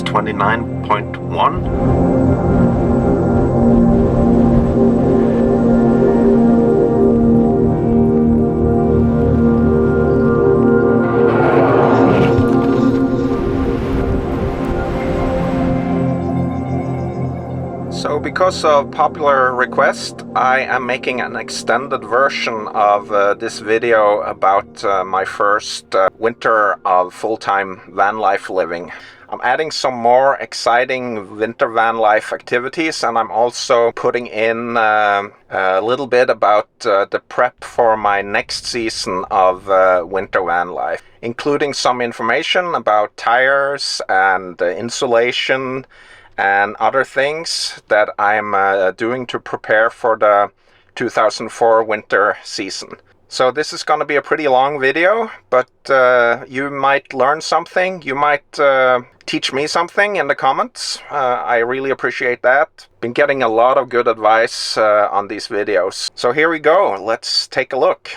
29.1. So because of popular request, I am making an extended version of this video about my first winter of full-time van life living. I'm adding some more exciting winter van life activities, and I'm also putting in a little bit about the prep for my next season of winter van life, including some information about tires and insulation and other things that I'm doing to prepare for the 2004 winter season. So this is going to be a pretty long video, but you might learn something. You might teach me something in the comments. I really appreciate that. Been getting a lot of good advice on these videos. So here we go. Let's take a look.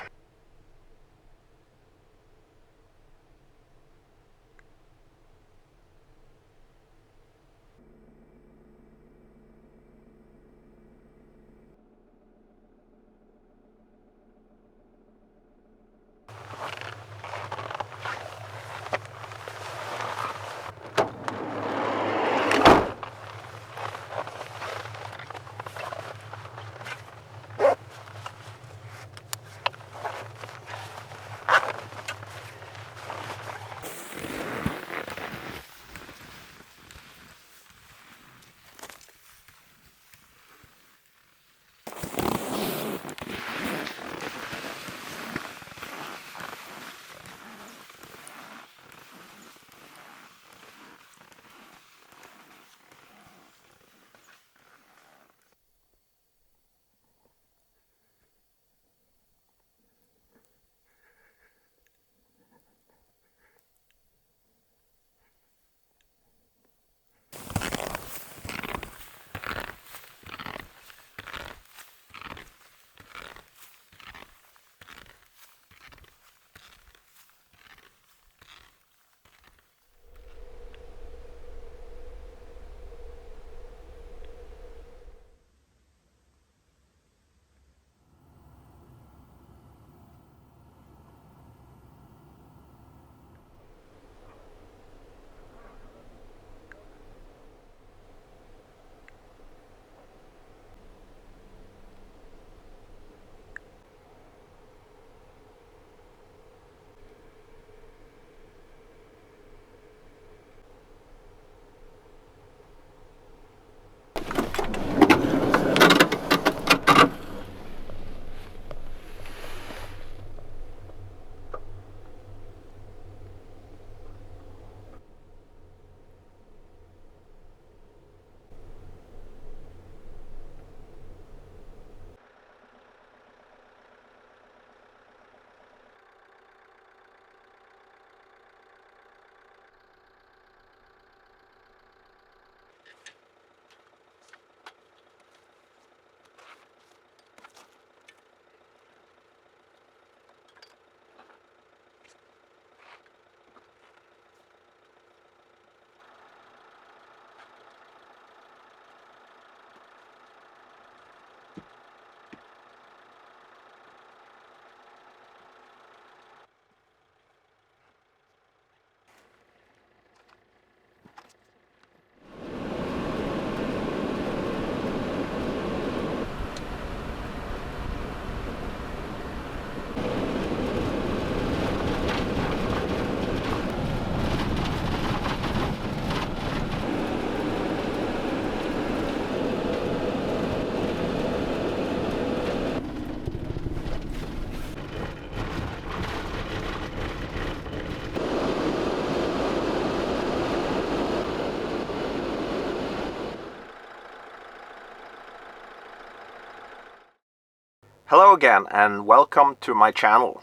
Hello again and welcome to my channel.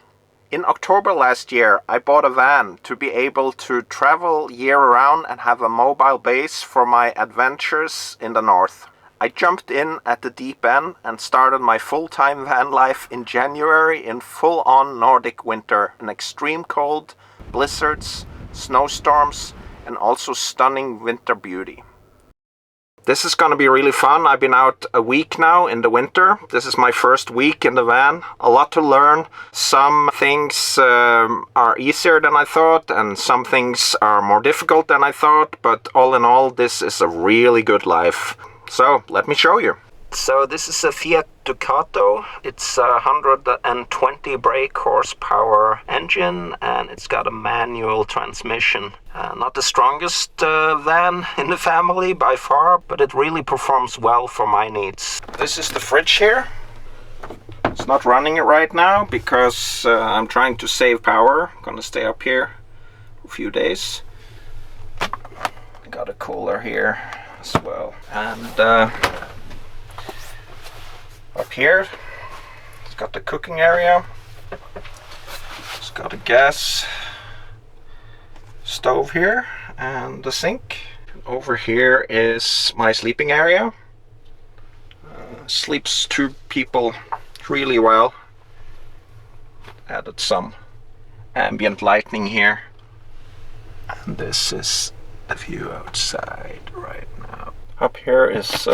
In October last year I bought a van to be able to travel year-round and have a mobile base for my adventures in the north. I jumped in at the deep end and started my full-time van life in January in full-on Nordic winter, in extreme cold, blizzards, snowstorms and also stunning winter beauty. This is going to be really fun. I've been out a week now in the winter. This is my first week in the van. A lot to learn. Some things are easier than I thought, and some things are more difficult than I thought, but all in all, this is a really good life. So, let me show you. So this is a Fiat Ducato. It's a 120 brake horsepower engine, and it's got a manual transmission. Not the strongest van in the family by far, but it really performs well for my needs. This is the fridge here. It's not running it right now because I'm trying to save power. I'm gonna stay up here for a few days. Got a cooler here as well. And up here, it's got the cooking area. It's got a gas stove here and the sink. Over here is my sleeping area. Sleeps 2 people really well. Added some ambient lighting here. And this is the view outside right now. Up here is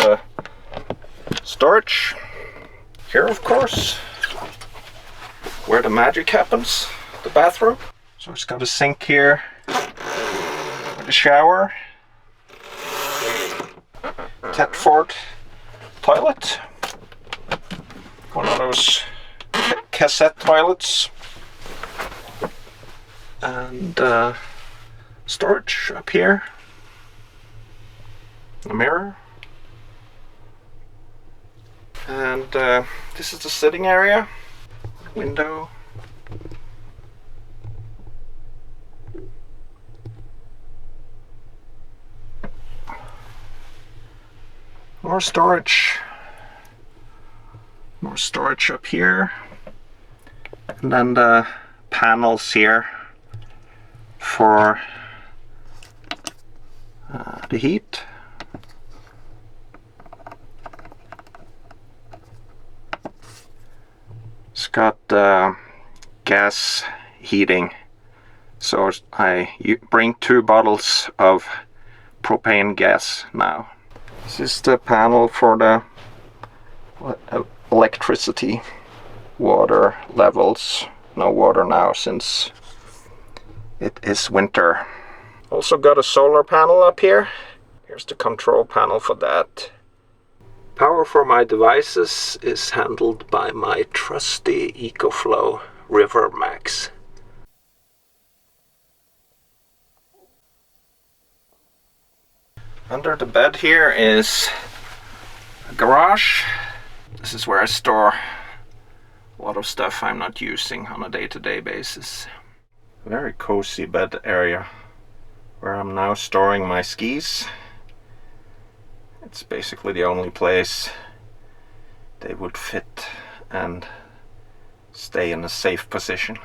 storage. Here, of course, where the magic happens, the bathroom. So it's got a sink here with a shower, Thetford toilet, one of those cassette toilets, and storage up here, a mirror. And this is the sitting area, window. More storage up here, and then the panels here for the heat. It's got gas heating, so I bring 2 bottles of propane gas now. This is the panel for the electricity, water levels. No water now since it is winter. Also got a solar panel up here. Here's the control panel for that. Power for my devices is handled by my trusty EcoFlow River Max. Under the bed here is a garage. This is where I store a lot of stuff I'm not using on a day-to-day basis. Very cozy bed area where I'm now storing my skis. It's basically the only place they would fit and stay in a safe position.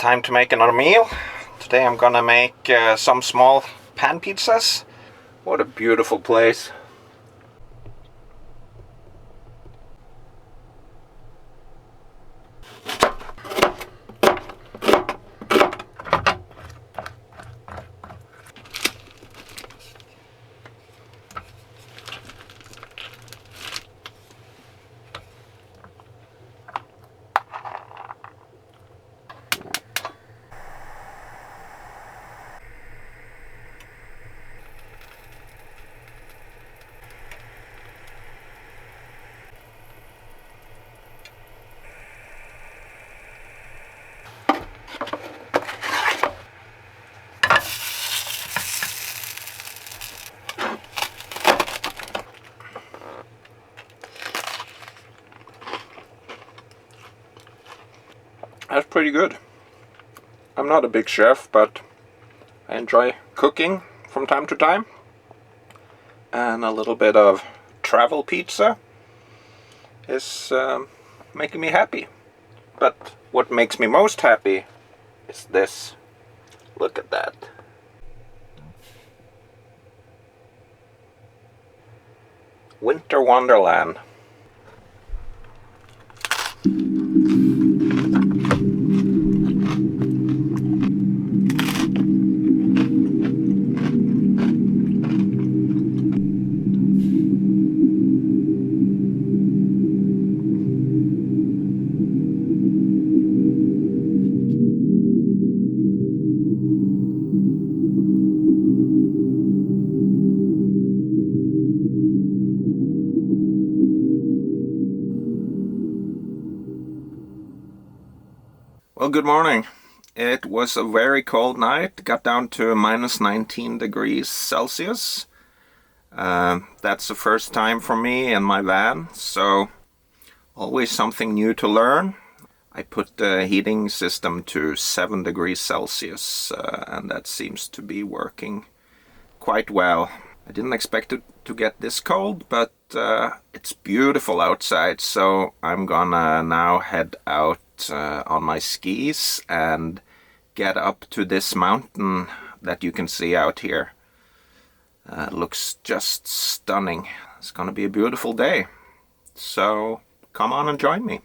time to make another meal. Today I'm gonna make some small pan pizzas. What a beautiful place. That's pretty good. I'm not a big chef, but I enjoy cooking from time to time. And a little bit of travel pizza is making me happy. But what makes me most happy is this. Look at that. Winter Wonderland. Well, good morning. It was a very cold night. Got down to minus 19 degrees Celsius. That's the first time for me in my van, so always something new to learn. I put the heating system to 7 degrees Celsius, and that seems to be working quite well. I didn't expect it to get this cold, but it's beautiful outside, so I'm gonna now head out on my skis and get up to this mountain that you can see out here. It looks just stunning. It's gonna be a beautiful day, so come on and join me.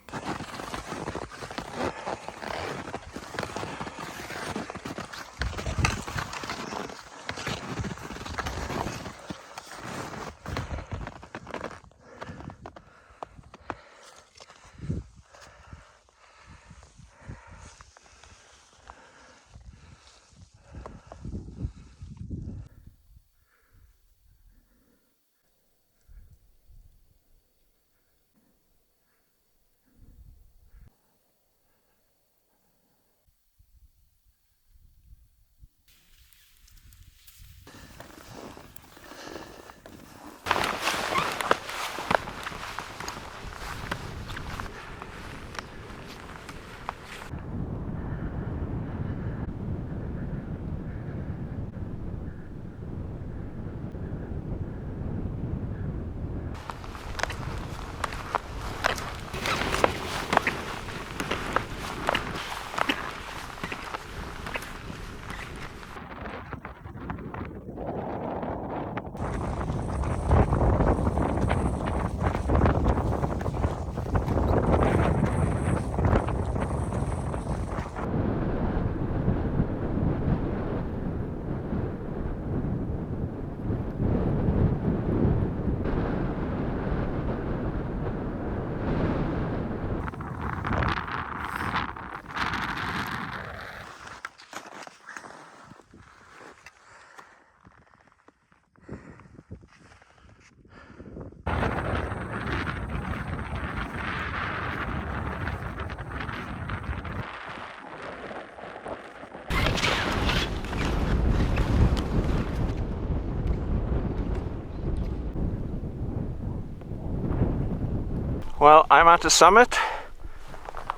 Well, I'm at the summit.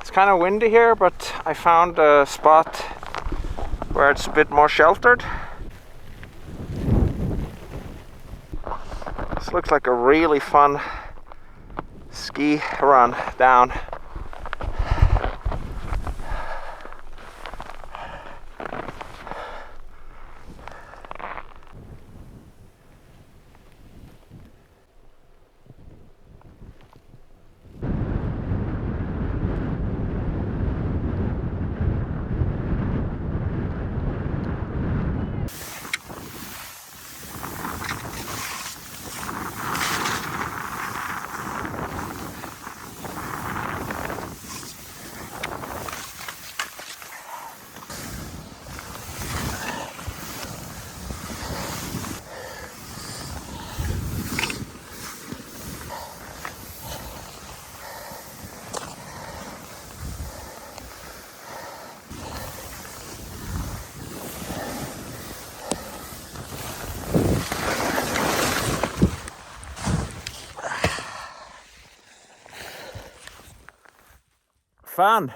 It's kind of windy here, but I found a spot where it's a bit more sheltered. This looks like a really fun ski run down. fun.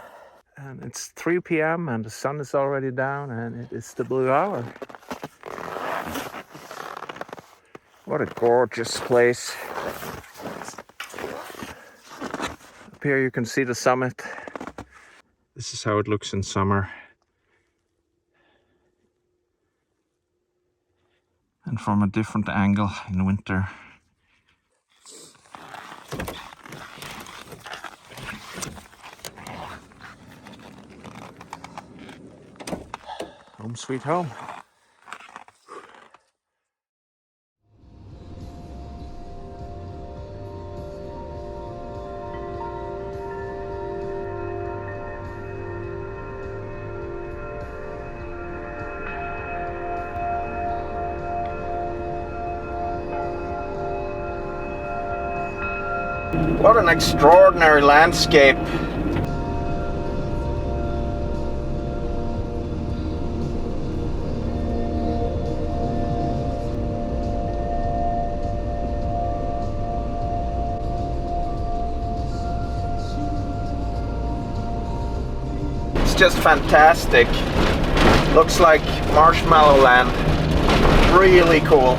And it's 3 p.m. and the sun is already down and it is the blue hour. What a gorgeous place. Up here you can see the summit. This is how it looks in summer. And from a different angle in winter. Home sweet home. What an extraordinary landscape. It's just fantastic. Looks like marshmallow land. Really cool.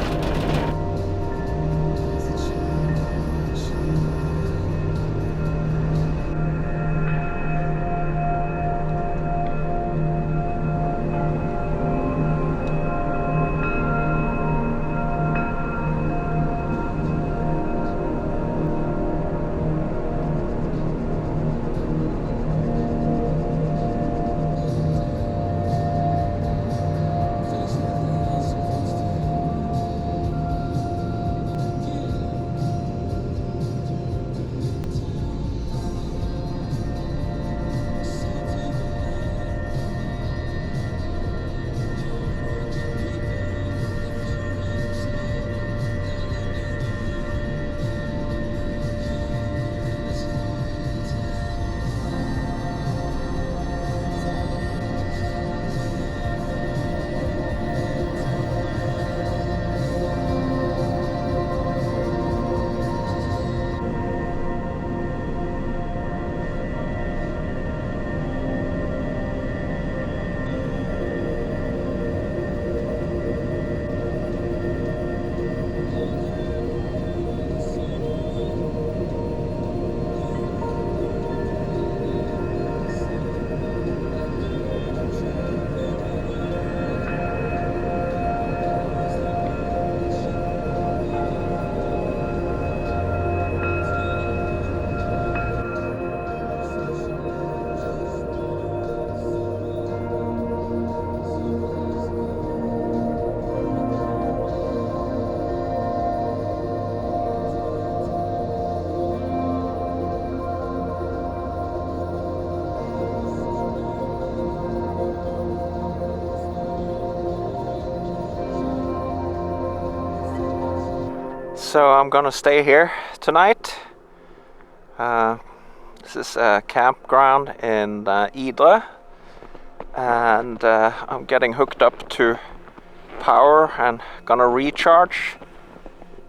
So I'm gonna stay here tonight. This is a campground in Idre, and I'm getting hooked up to power and gonna recharge.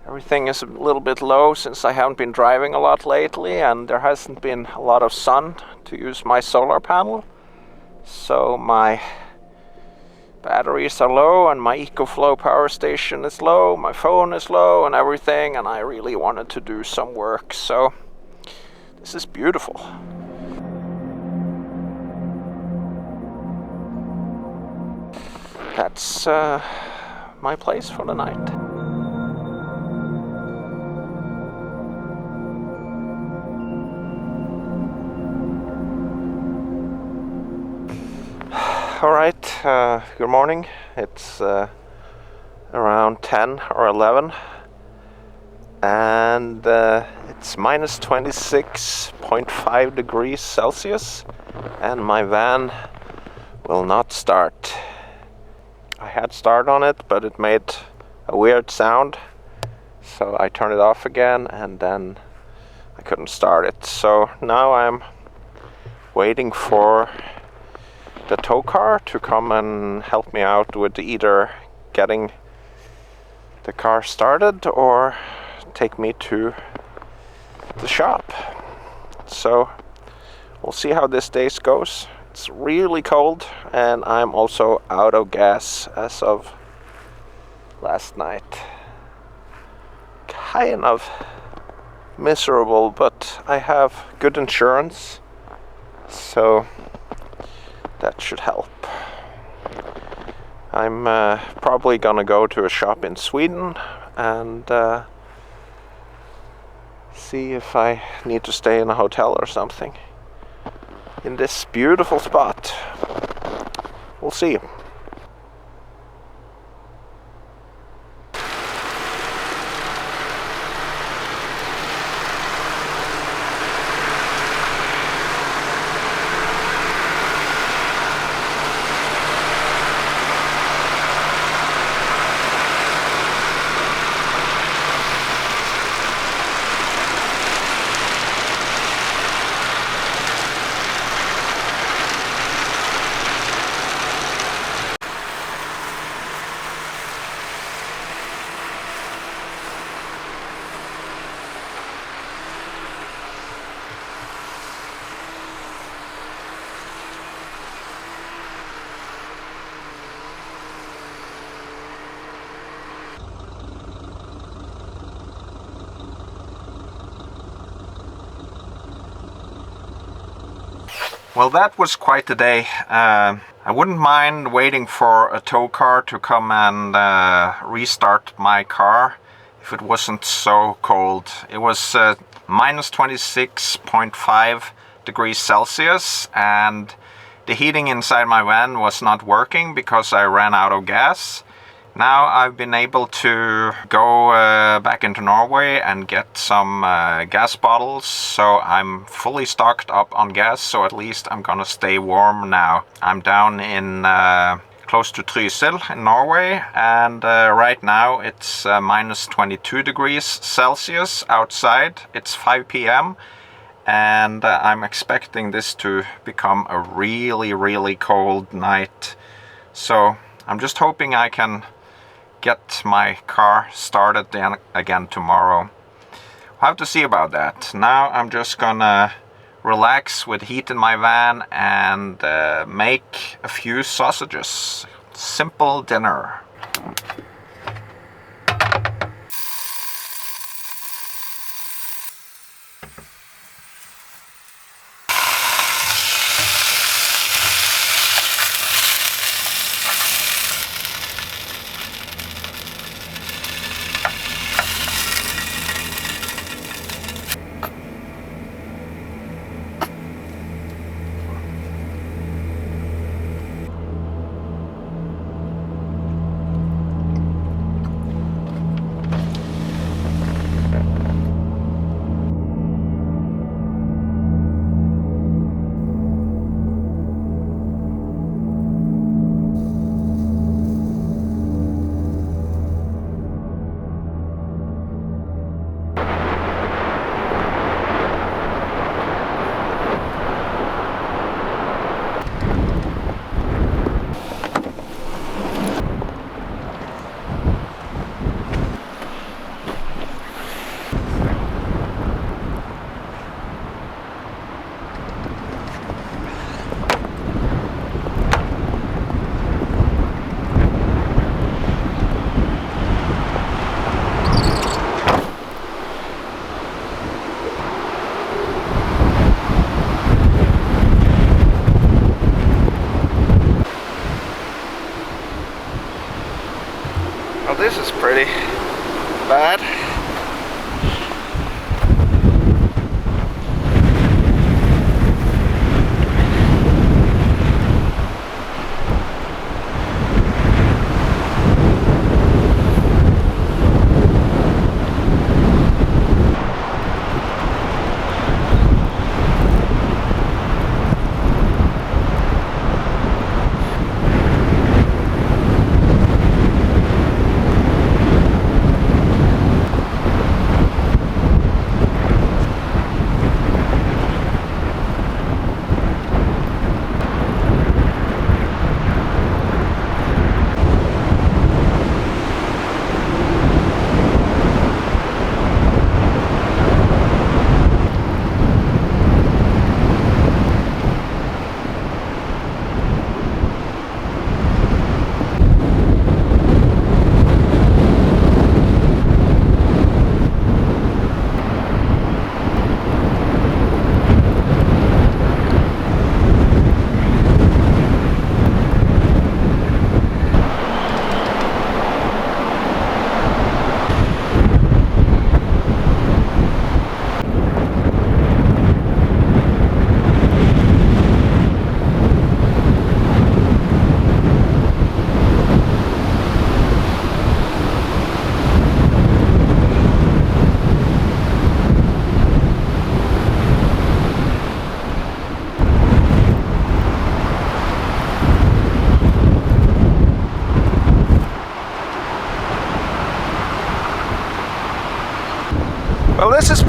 Everything is a little bit low since I haven't been driving a lot lately and there hasn't been a lot of sun to use my solar panel. So my batteries are low and my EcoFlow power station is low, my phone is low and everything, and I really wanted to do some work, so this is beautiful. That's my place for the night. Alright, good morning. It's around 10 or 11 and it's minus 26.5 degrees Celsius and my van will not start. I had start on it, but it made a weird sound, so I turned it off again and then I couldn't start it. So now I'm waiting for the tow car to come and help me out with either getting the car started or take me to the shop. So we'll see how this day goes. It's really cold, and I'm also out of gas as of last night. Kind of miserable, but I have good insurance, so that should help. I'm probably gonna go to a shop in Sweden and see if I need to stay in a hotel or something in this beautiful spot. We'll see. Well, that was quite a day. I wouldn't mind waiting for a tow car to come and restart my car if it wasn't so cold. It was minus 26.5 degrees Celsius, and the heating inside my van was not working because I ran out of gas. Now I've been able to go back into Norway and get some gas bottles, so I'm fully stocked up on gas, so at least I'm gonna stay warm now. I'm down in close to Trysil in Norway, and right now it's minus 22 degrees Celsius outside. It's 5 p.m. and I'm expecting this to become a really cold night. So I'm just hoping I can get my car started again tomorrow. I'll have to see about that. Now I'm just gonna relax with heat in my van and make a few sausages. Simple dinner. Well, this is pretty bad.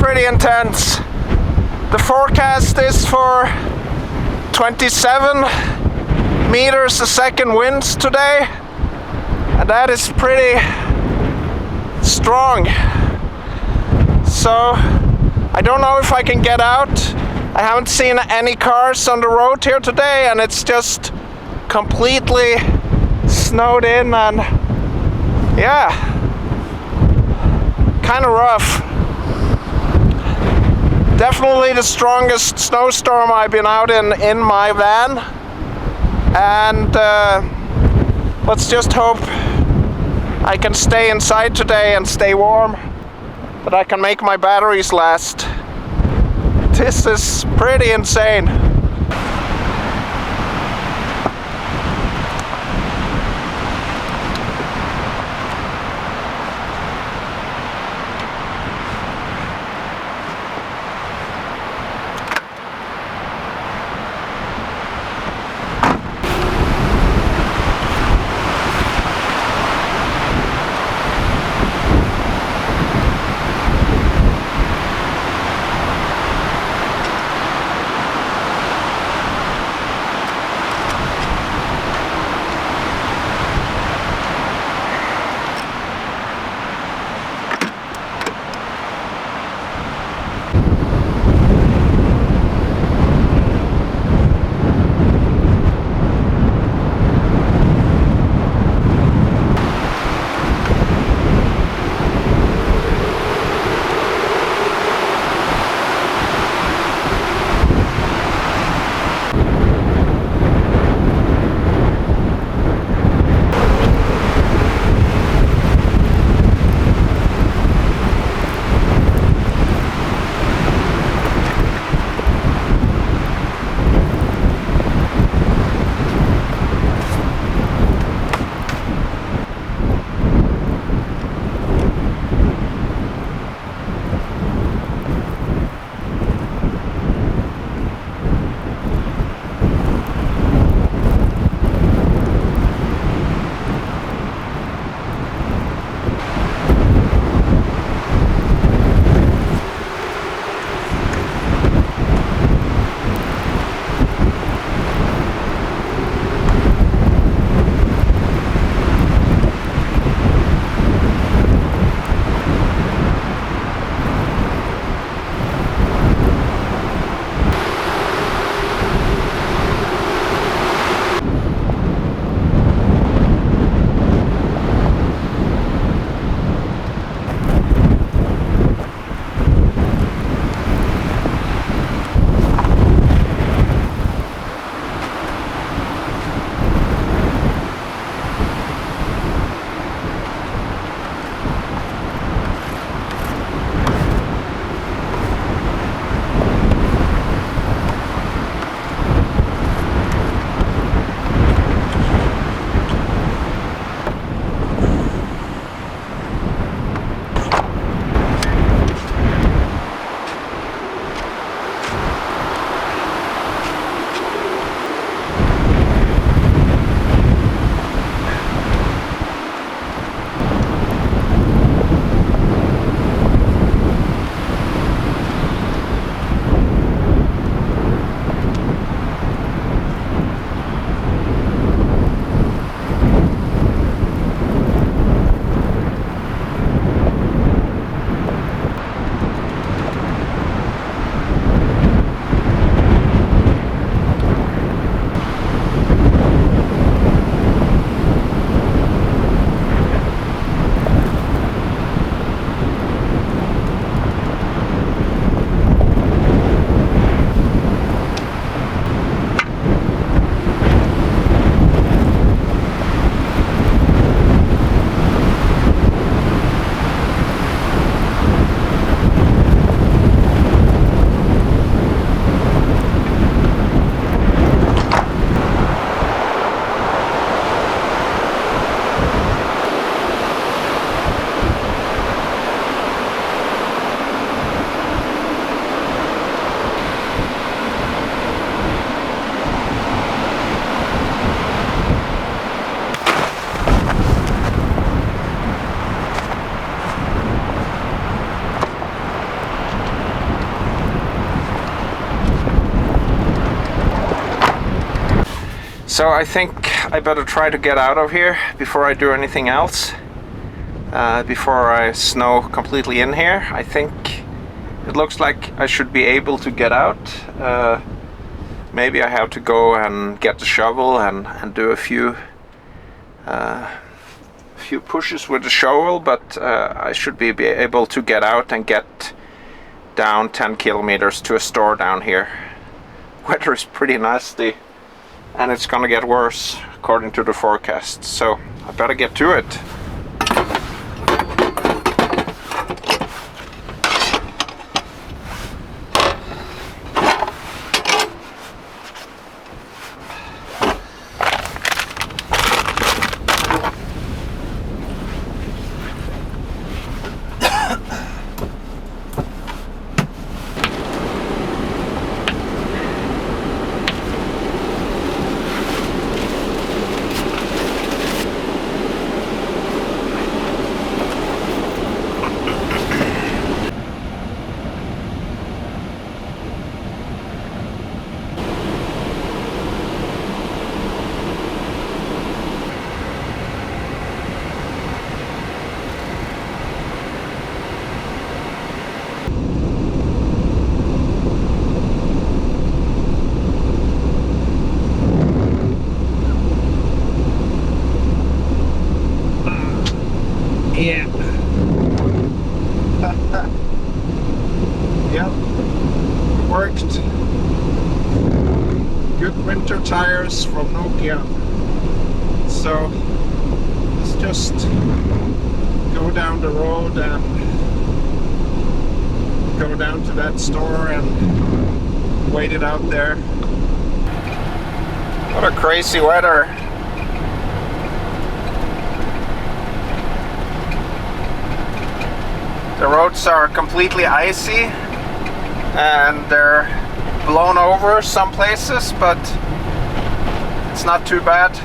pretty intense. The forecast is for 27 meters a second winds today, and that is pretty strong. So I don't know if I can get out. I haven't seen any cars on the road here today, and it's just completely snowed in, and yeah, kind of rough. Definitely the strongest snowstorm I've been out in my van, and let's just hope I can stay inside today and stay warm, that I can make my batteries last. This is pretty insane. So I think I better try to get out of here before I do anything else. Before I snow completely in here. I think it looks like I should be able to get out. Maybe I have to go and get the shovel and do a few pushes with the shovel, but I should be able to get out and get down 10 kilometers to a store down here. Weather is pretty nasty and it's gonna get worse according to the forecast, so I better get to it. Yeah. Yep. Worked. Good winter tires from Nokia. So let's just go down the road and go down to that store and wait it out there. What a crazy weather. The roads are completely icy and they're blown over some places, but it's not too bad.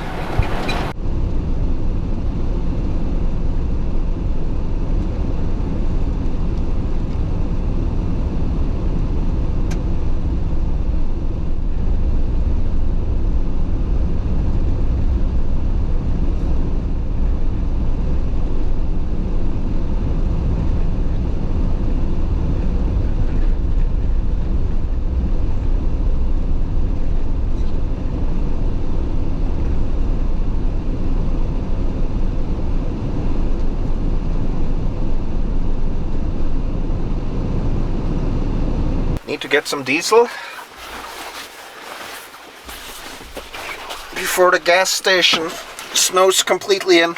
Need to get some diesel before the gas station snows completely in.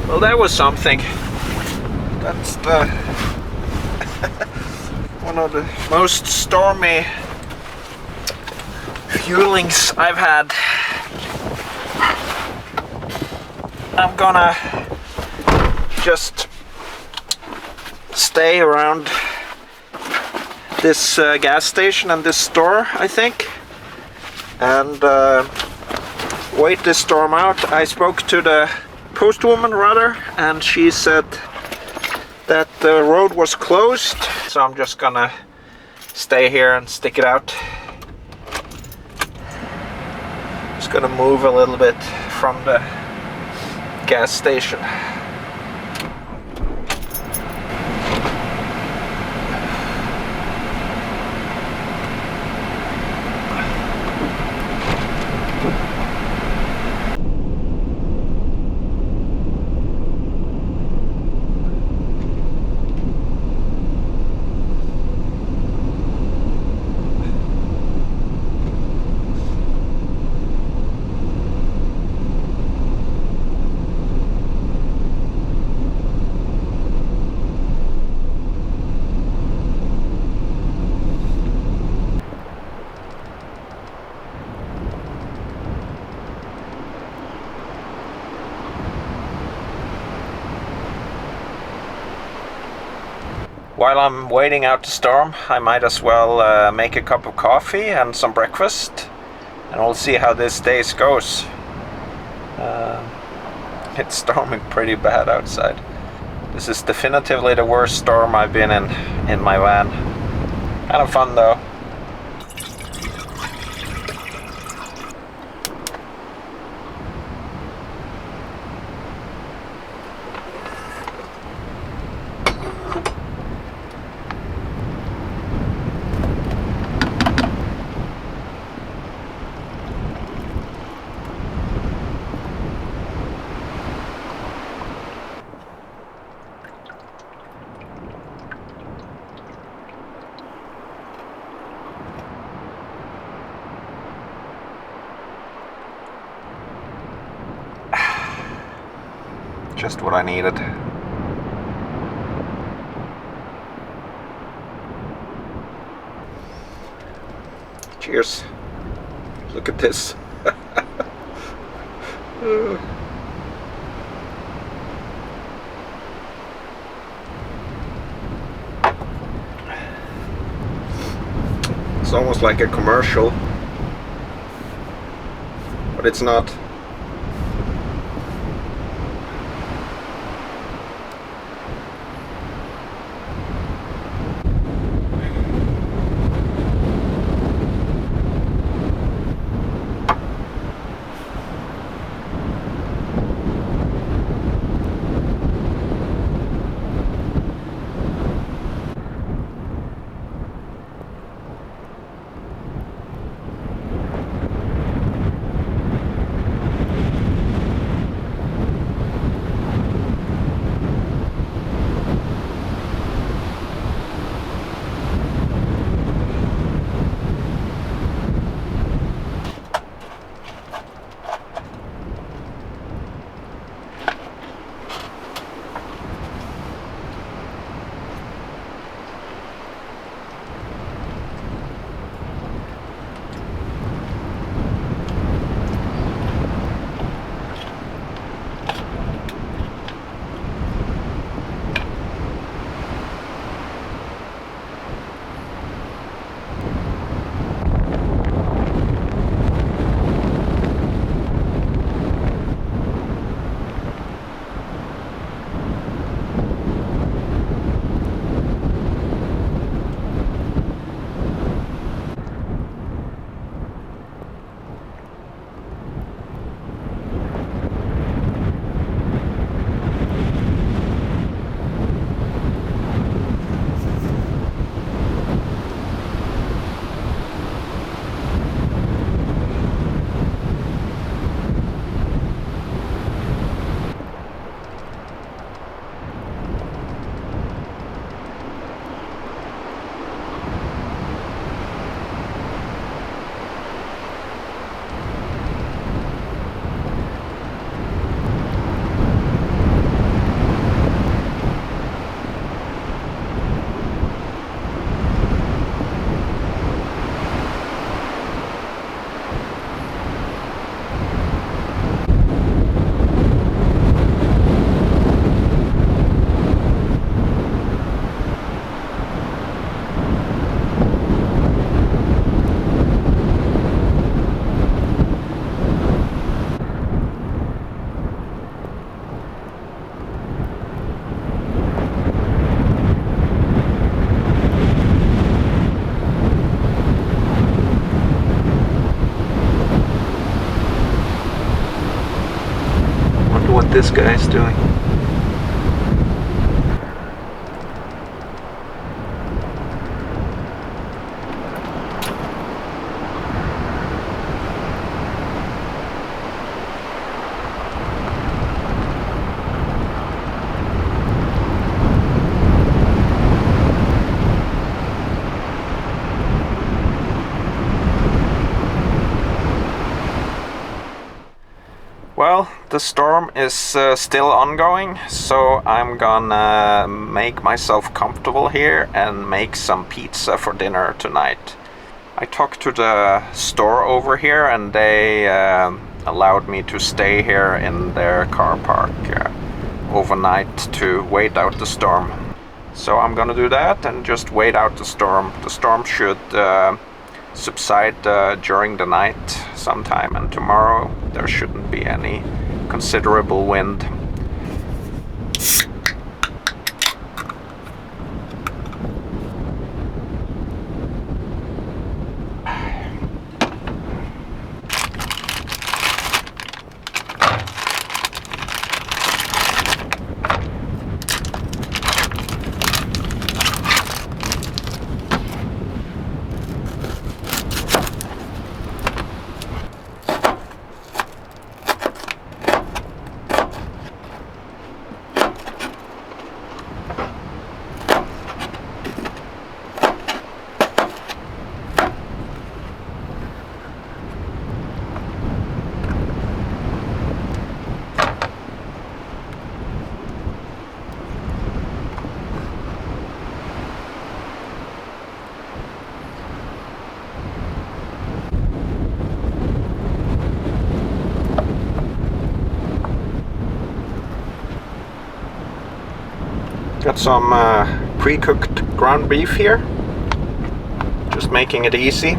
Well, that was something. That's the one of the most stormy fuelings I've had. I'm gonna just stay around this gas station and this store, I think, and wait this storm out. I spoke to the postwoman rather, and she said that the road was closed, so I'm just gonna stay here and stick it out. Just gonna move a little bit from the gas station. While I'm waiting out the storm, I might as well make a cup of coffee and some breakfast, and we'll see how this day goes. It's storming pretty bad outside. This is definitively the worst storm I've been in my van. Kind of fun though. Just what I needed. Cheers. Look at this. It's almost like a commercial, but it's not. this guy's doing. Well, the storm is still ongoing, so I'm gonna make myself comfortable here and make some pizza for dinner tonight. I talked to the store over here and they allowed me to stay here in their car park overnight to wait out the storm. So I'm gonna do that and just wait out the storm. The storm should subside during the night sometime, and tomorrow there shouldn't be any considerable wind. Got some pre-cooked ground beef here, just making it easy.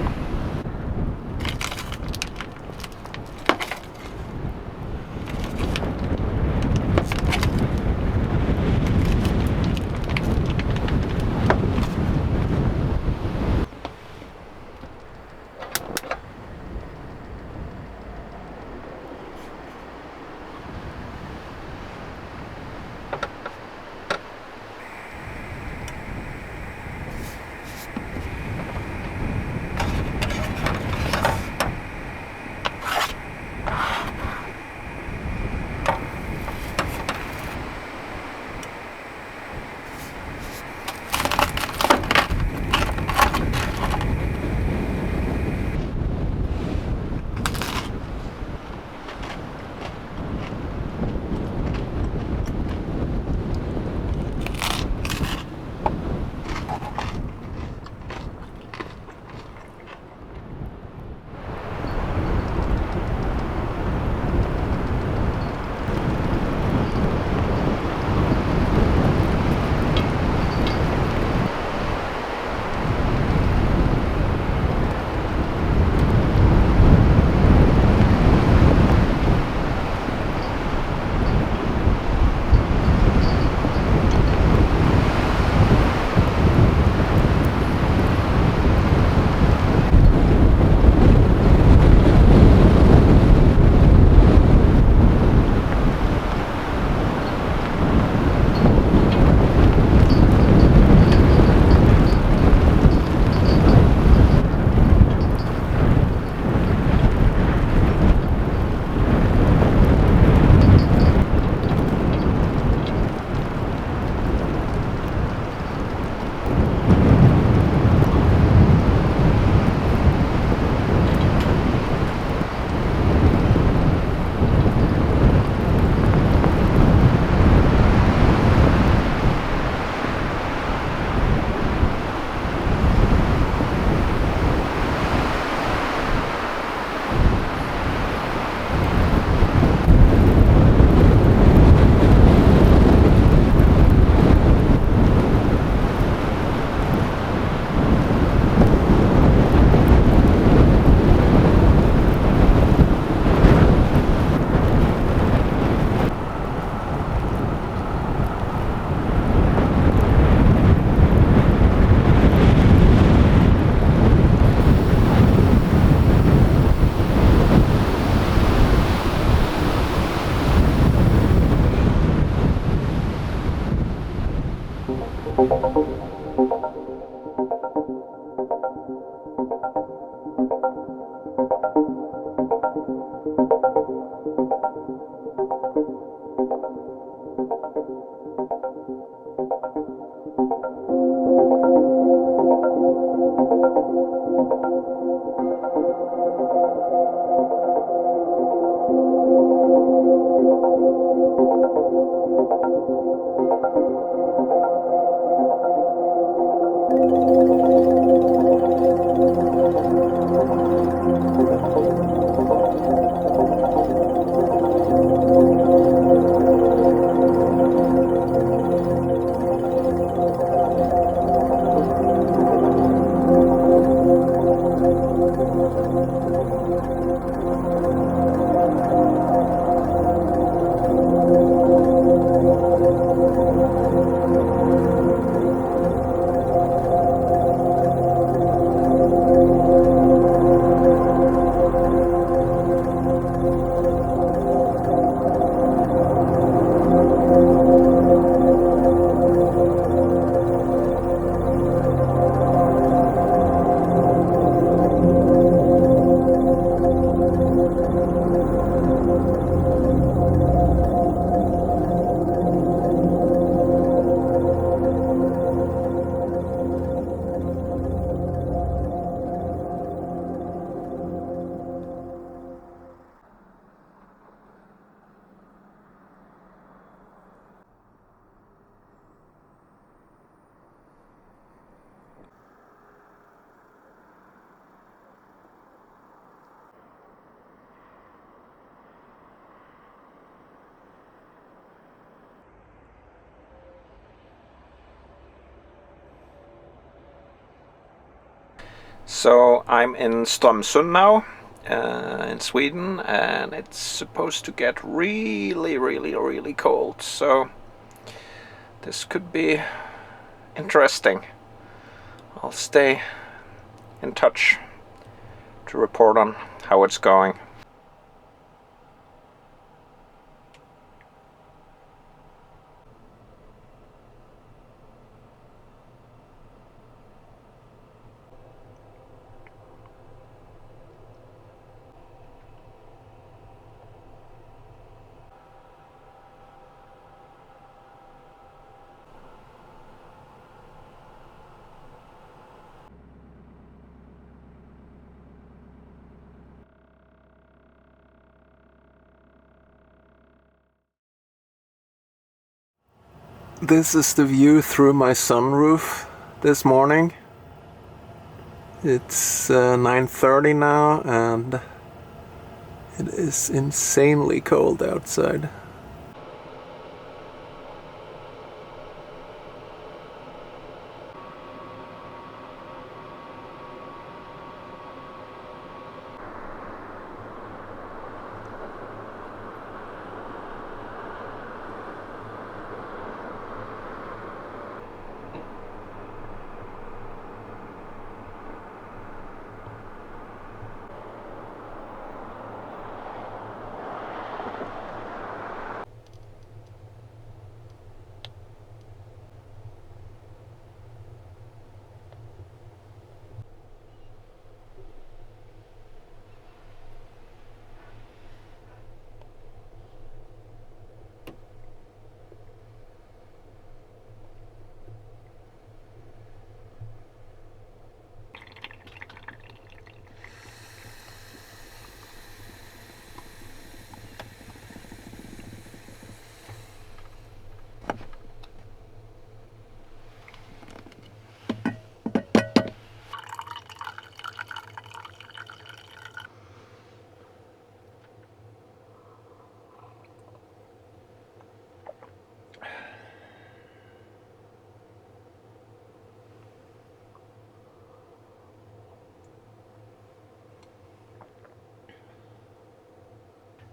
So I'm in Strömsund now, in Sweden, and it's supposed to get really cold, so this could be interesting. I'll stay in touch to report on how it's going. This is the view through my sunroof this morning. It's 9:30 now and it is insanely cold outside.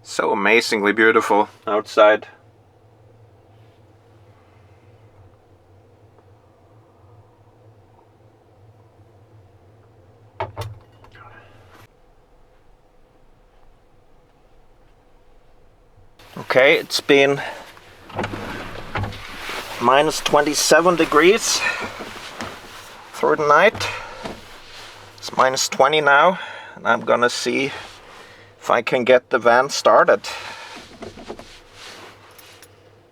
So amazingly beautiful outside. Okay, it's been minus 27 degrees through the night. It's minus 20 now, and I'm gonna see if I can get the van started.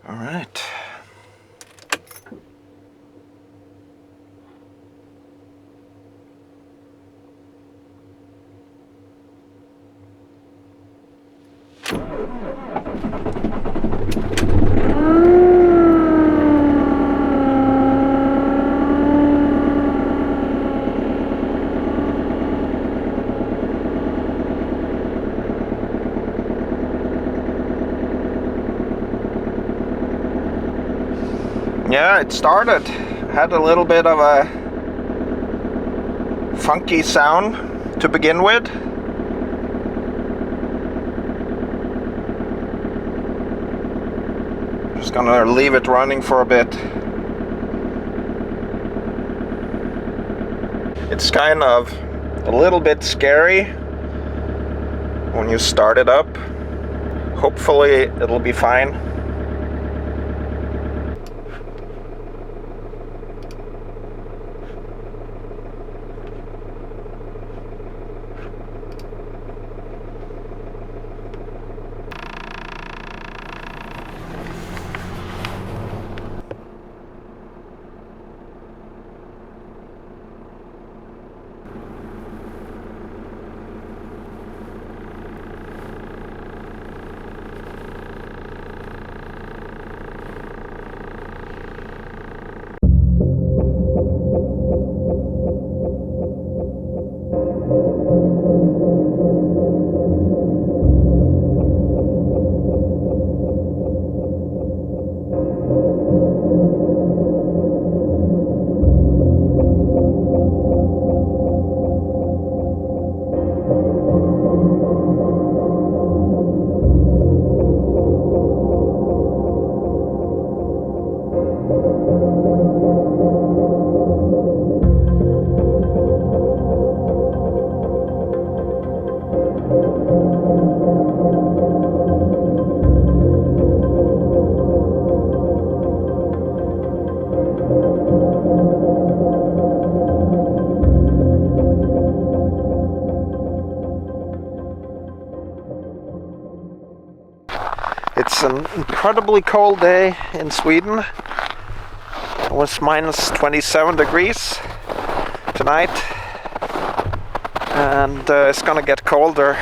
All right. Yeah, it started. Had a little bit of a funky sound to begin with. Just gonna leave it running for a bit. It's kind of a little bit scary when you start it up. Hopefully it'll be fine. It's an incredibly cold day in Sweden. It was minus 27 degrees tonight, and it's gonna get colder,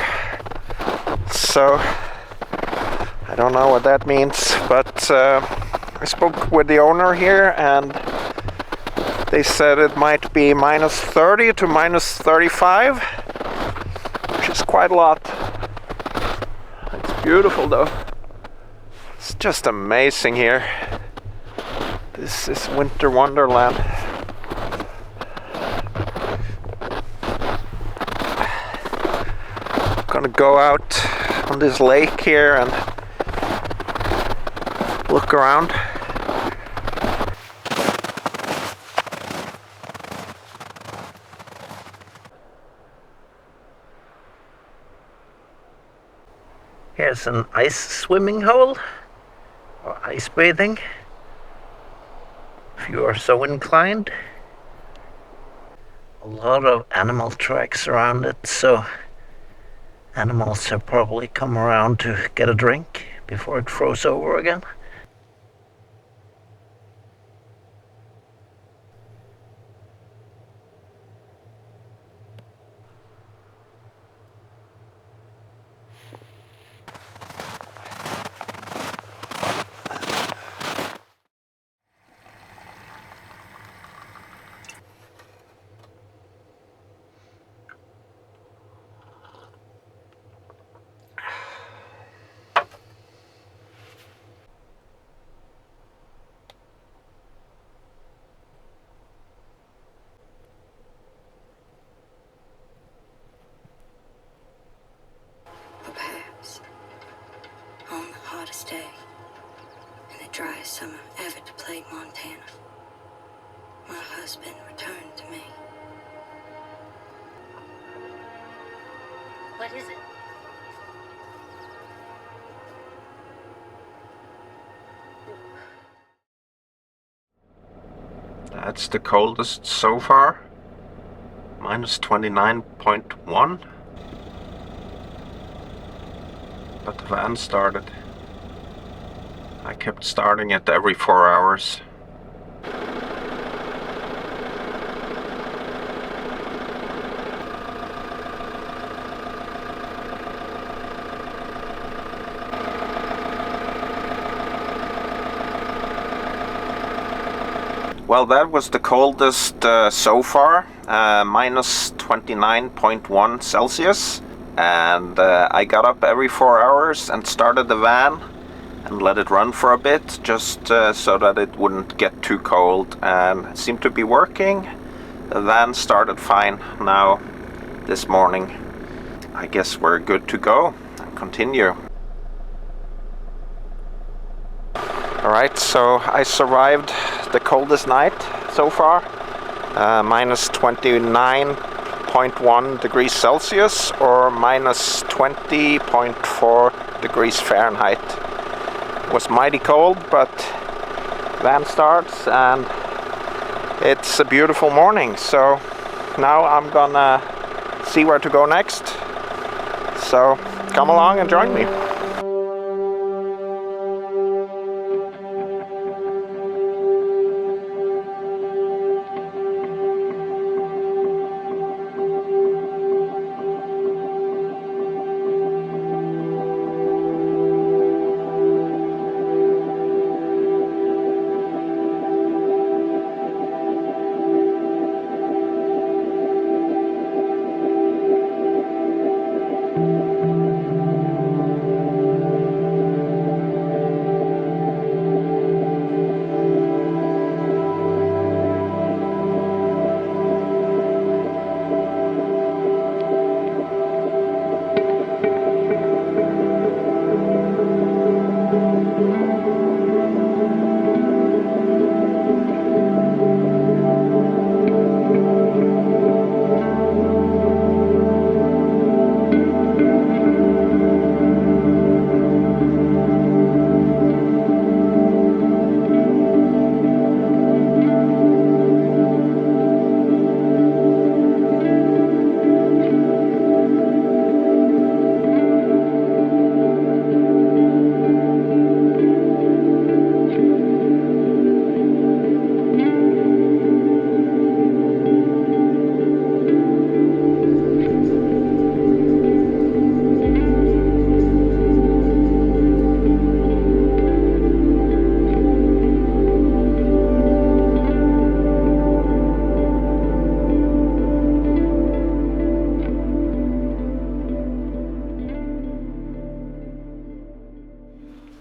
so I don't know what that means, but I spoke with the owner here and they said it might be minus 30 to minus 35, which is quite a lot. It's beautiful though. It's just amazing here. This is winter wonderland. I'm gonna go out on this lake here and look around. Here's an ice swimming hole, or ice bathing, if you are so inclined. A lot of animal tracks around it, so animals have probably come around to get a drink before it froze over again. Perhaps on the hottest day in the driest summer ever to plague Montana, my husband returned to me. What is it? That's the coldest so far. Minus 29.1. But the van started. I kept starting it every 4 hours. Well, that was the coldest so far, minus 29.1 Celsius. And I got up every 4 hours and started the van, and let it run for a bit, just so that it wouldn't get too cold, and it seemed to be working. The van started fine now this morning. I guess we're good to go and continue. Alright, so I survived the coldest night so far, minus 29.1 degrees Celsius or minus 20.4 degrees Fahrenheit. It was mighty cold, but van starts and it's a beautiful morning. So now I'm gonna see where to go next. So come along and join me.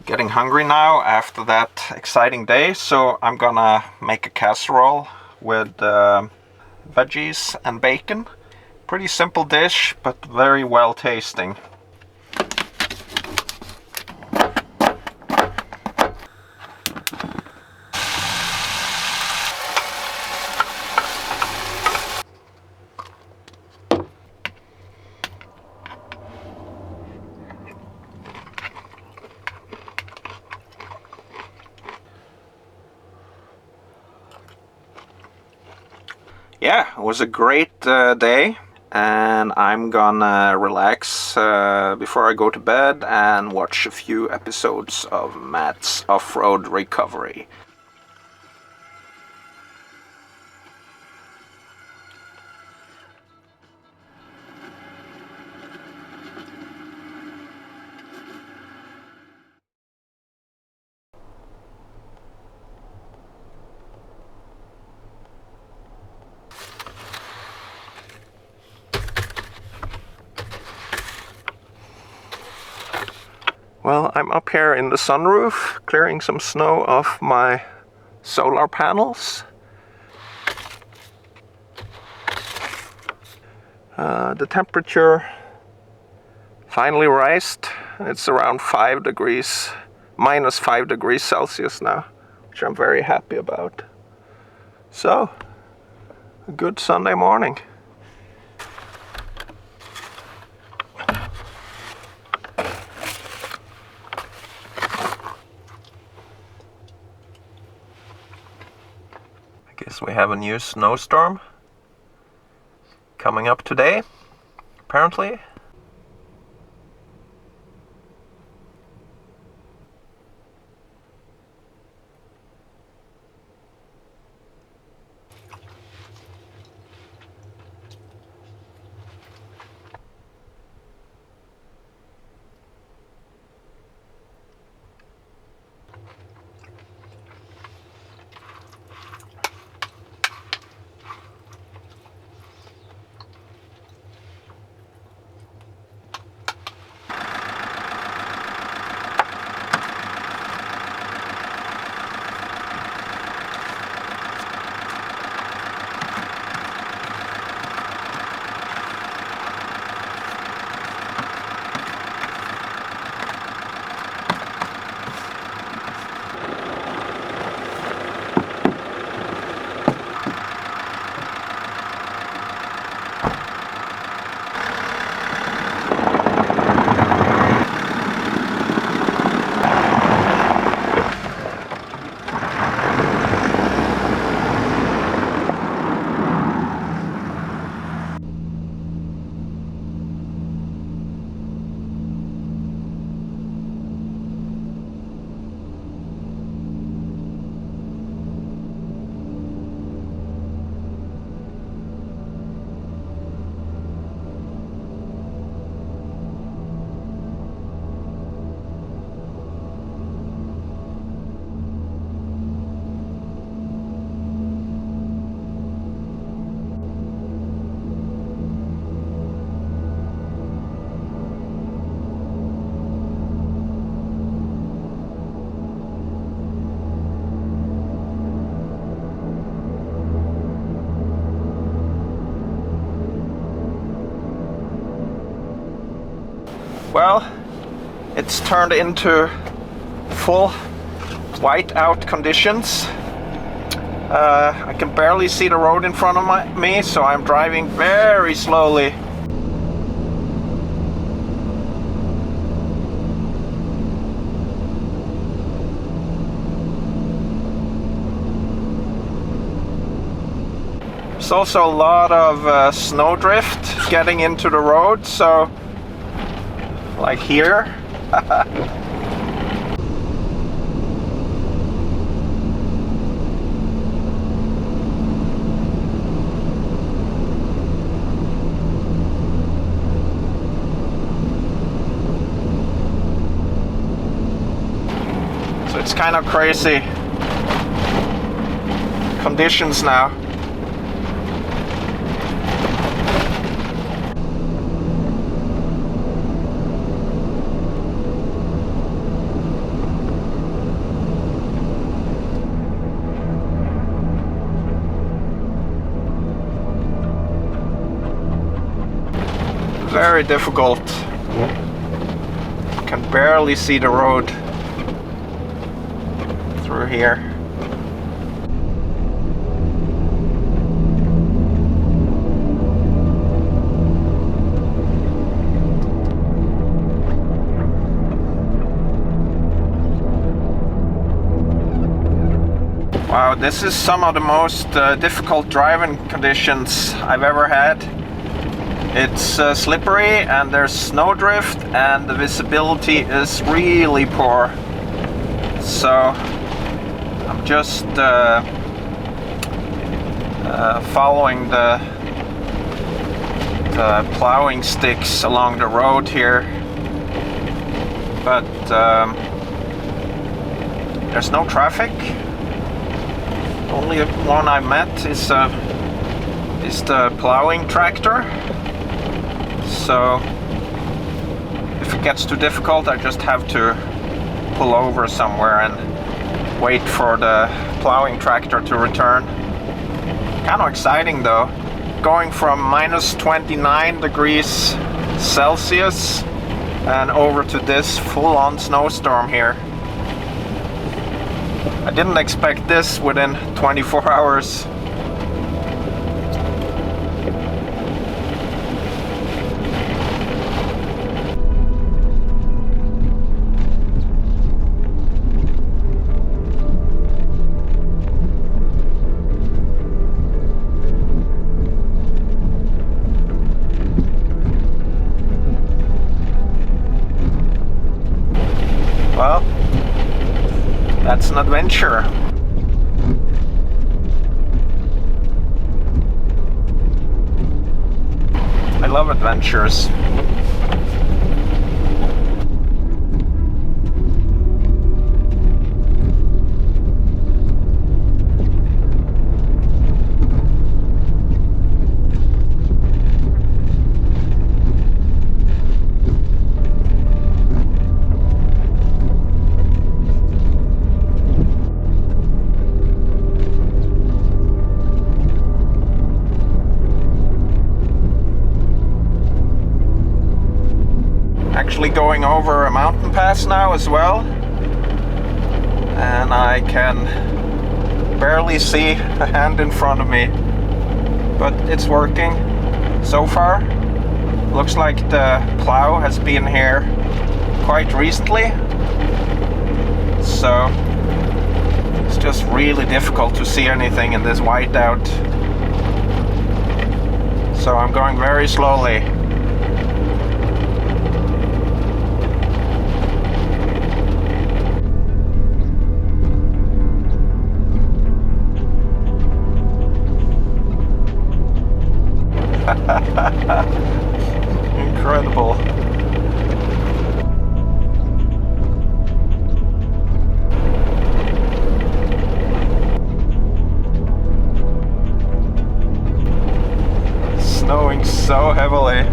Getting hungry now after that exciting day, so I'm gonna make a casserole with veggies and bacon. Pretty simple dish, but very well tasting. Yeah, it was a great day, and I'm gonna relax before I go to bed and watch a few episodes of Matt's Off-Road Recovery. Well, I'm up here in the sunroof, clearing some snow off my solar panels. The temperature finally rised. It's around 5 degrees, minus 5 degrees Celsius now, which I'm very happy about. So, a good Sunday morning. I guess we have a new snowstorm coming up today, apparently. Well, it's turned into full whiteout conditions. I can barely see the road in front of me, so I'm driving very slowly. There's also a lot of snowdrift getting into the road, so like here. So it's kind of crazy conditions now. Very difficult. Can barely see the road through here. Wow, this is some of the most difficult driving conditions I've ever had. It's slippery and there's snowdrift and the visibility is really poor. So I'm just following the plowing sticks along the road here. But there's no traffic. The only one I met is the plowing tractor. So if it gets too difficult, I just have to pull over somewhere and wait for the plowing tractor to return. Kind of exciting though, going from minus 29 degrees Celsius and over to this full-on snowstorm here. I didn't expect this within 24 hours. Well, that's an adventure. I love adventures. Actually going over a mountain pass now as well, and I can barely see a hand in front of me, but it's working so far. Looks like the plow has been here quite recently, so it's just really difficult to see anything in this whiteout. So I'm going very slowly. Incredible. Snowing so heavily.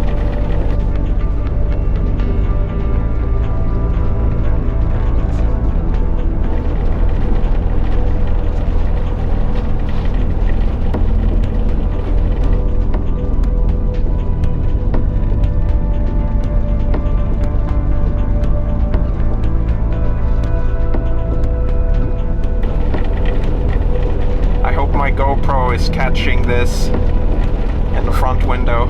catching this in the front window.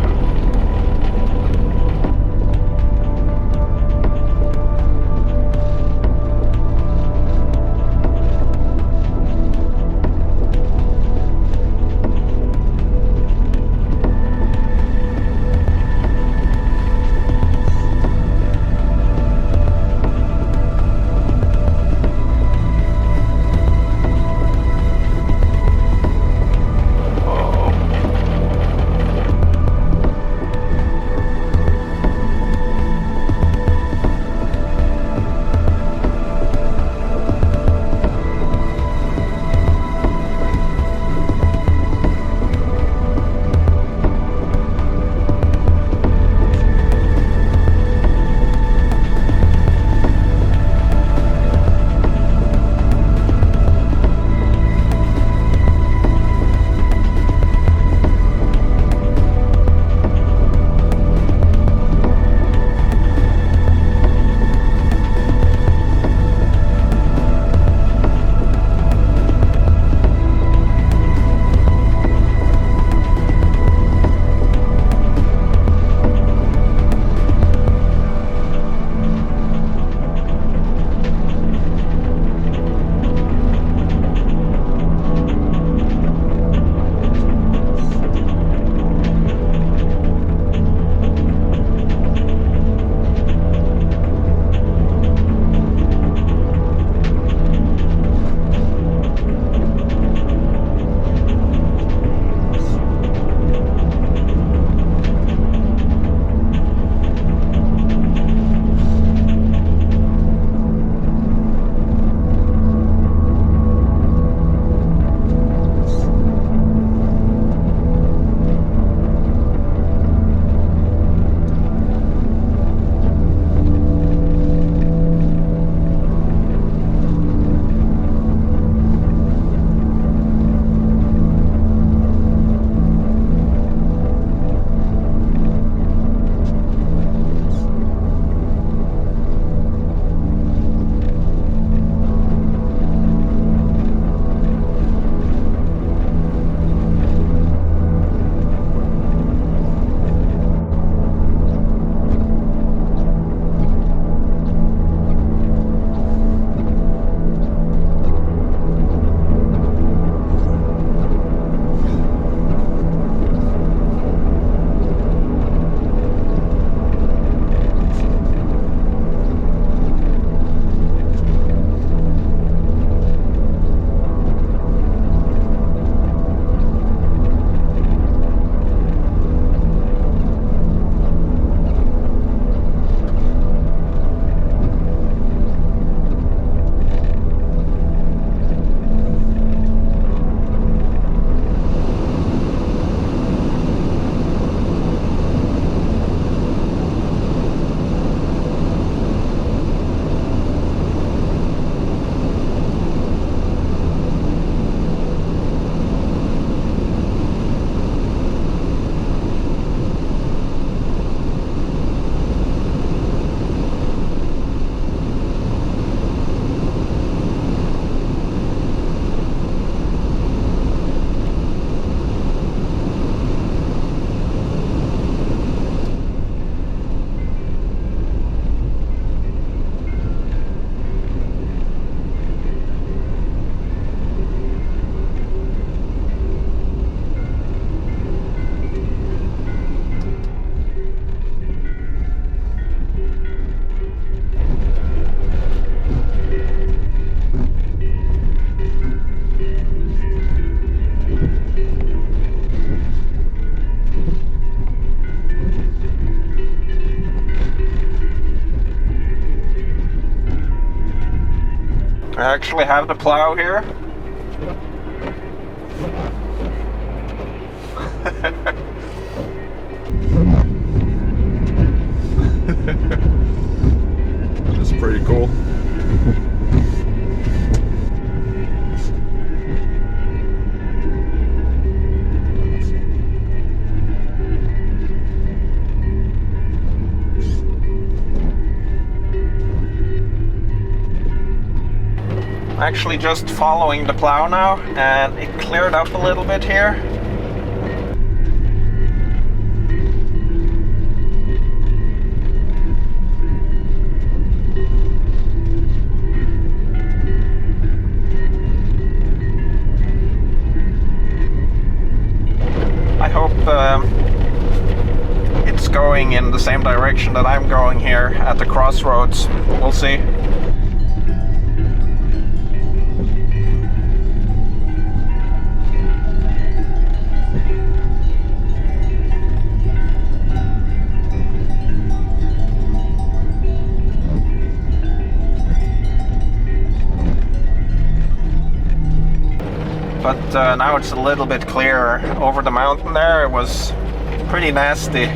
I actually have the plow here. That's pretty cool. I'm actually just following the plow now, and it cleared up a little bit here. the same direction that I'm going here at the crossroads. We'll see. But now it's a little bit clearer. Over the mountain there, it was pretty nasty.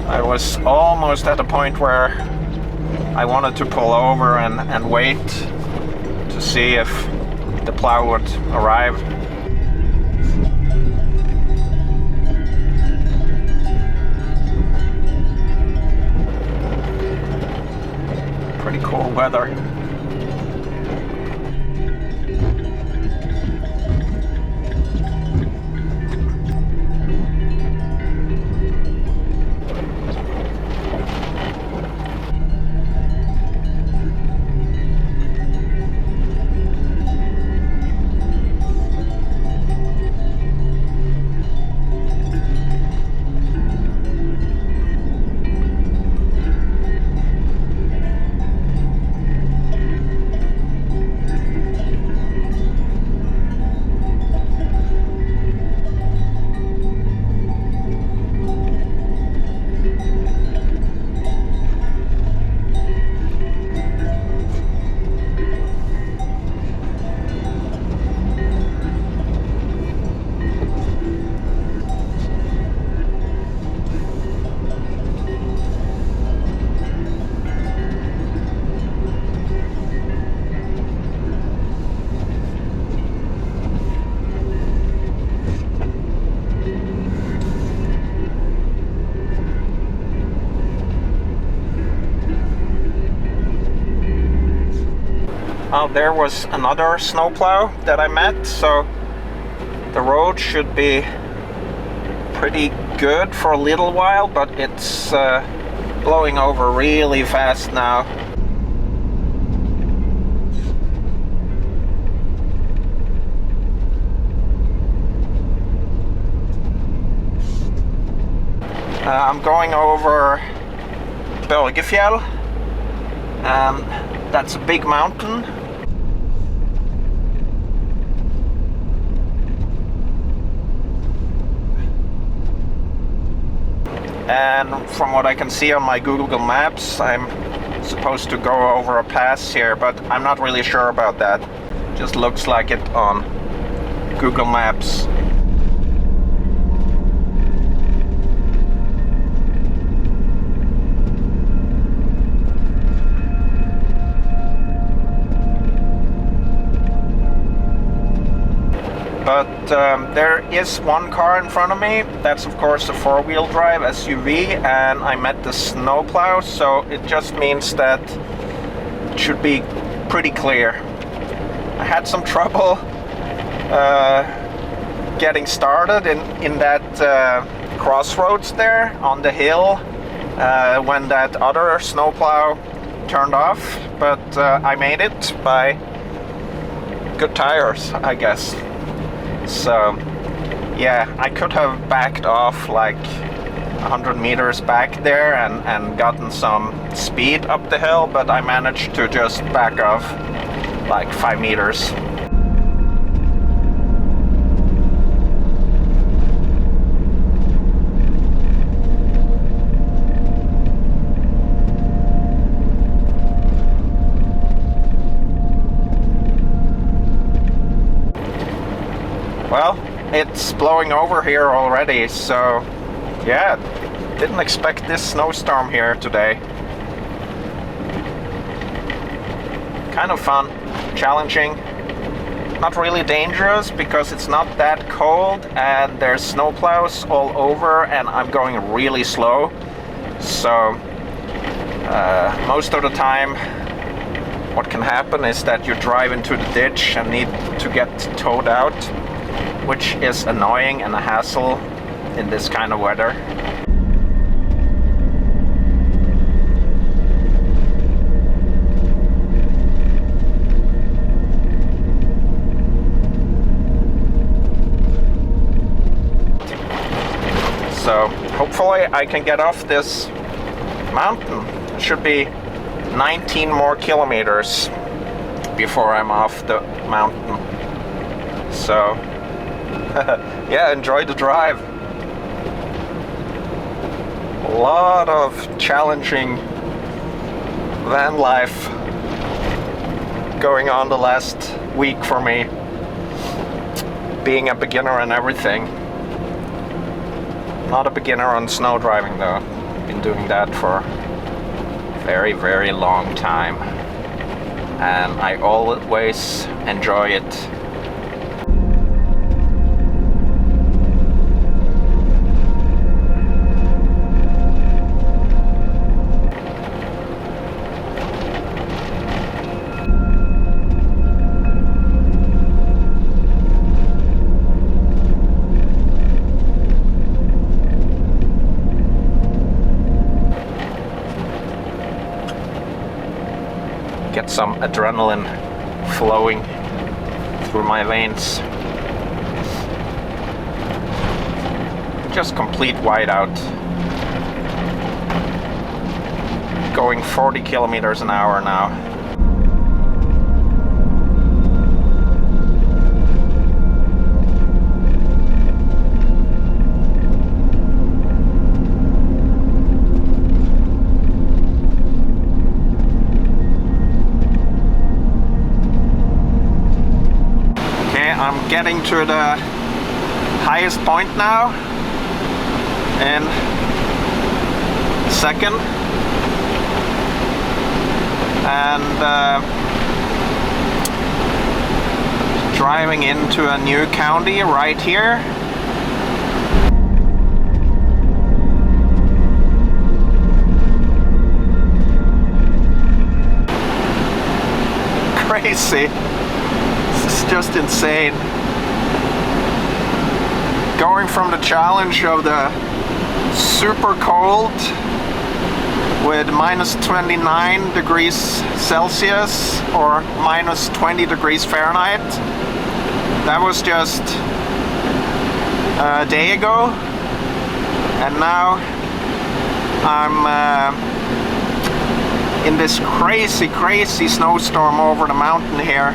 I was almost at a point where I wanted to pull over and wait to see if the plow would arrive. Pretty cool weather. There was another snowplow that I met, so the road should be pretty good for a little while, but it's blowing over really fast now. I'm going over Börgefjell, and that's a big mountain. And from what I can see on my Google Maps, I'm supposed to go over a pass here, but I'm not really sure about that. Just looks like it on Google Maps. But there is one car in front of me. That's of course a four-wheel drive SUV, and I met the snowplow, so it just means that it should be pretty clear. I had some trouble getting started in that crossroads there on the hill when that other snowplow turned off, but I made it by good tires, I guess. So yeah, I could have backed off like 100 meters back there and gotten some speed up the hill, but I managed to just back off like 5 meters. Well, it's blowing over here already, so yeah, didn't expect this snowstorm here today. Kind of fun, challenging, not really dangerous because it's not that cold and there's snowplows all over and I'm going really slow. So most of the time what can happen is that you drive into the ditch and need to get towed out, which is annoying and a hassle in this kind of weather. hopefully I can get off this mountain. It should be 19 more kilometers before I'm off the mountain. So, yeah, enjoy the drive. A lot of challenging van life going on the last week for me. Being a beginner and everything. Not a beginner on snow driving though. Been doing that for a very, very long time. And I always enjoy it. Get some adrenaline flowing through my veins. Just complete whiteout. Going 40 kilometers an hour now. I'm getting to the highest point now in second, and driving into a new county right here. Crazy. This is just insane. Going from the challenge of the super cold with minus 29 degrees Celsius or minus 20 degrees Fahrenheit. That was just a day ago. And now I'm in this crazy snowstorm over the mountain here.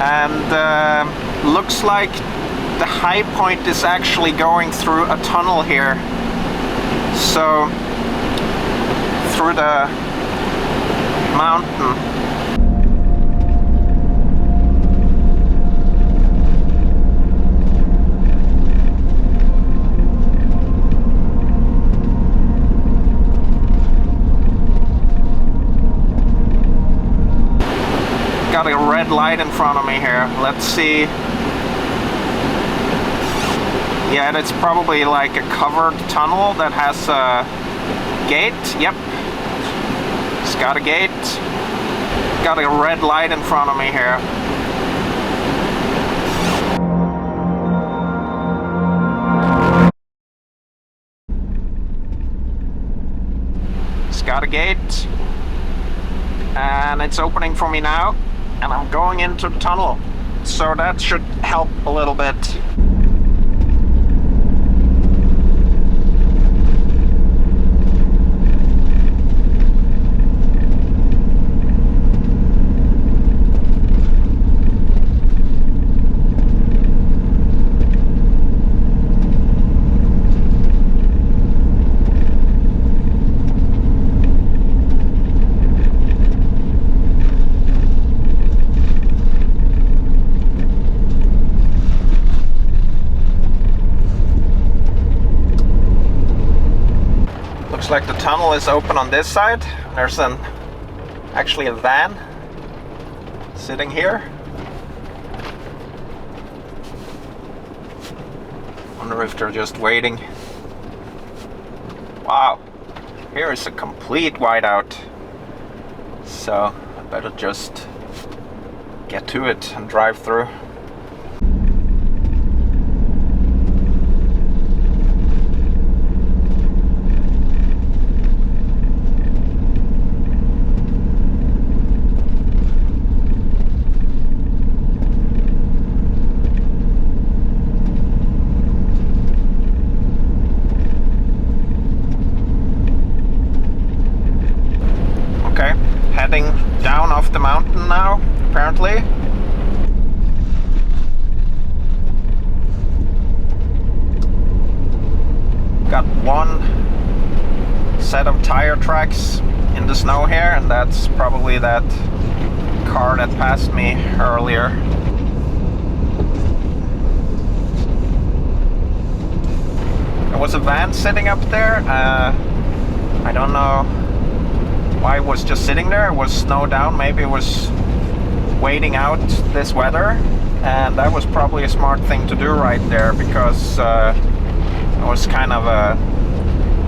And looks like the high point is actually going through a tunnel here. So, through the mountain. Got a red light in front of me here. Let's see. Yeah, it's probably like a covered tunnel that has a gate. Yep. It's got a gate. Got a red light in front of me here. It's got a gate. And it's opening for me now. And I'm going into the tunnel, so that should help a little bit. Looks like the tunnel is open on this side. There's actually a van sitting here. Wonder if they're just waiting. Wow, here is a complete whiteout. So I better just get to it and drive through. set of tire tracks in the snow here, and that's probably that car that passed me earlier. There was a van sitting up there. I don't know why it was just sitting there. It was snowed down. Maybe it was waiting out this weather, and that was probably a smart thing to do right there, because it was kind of a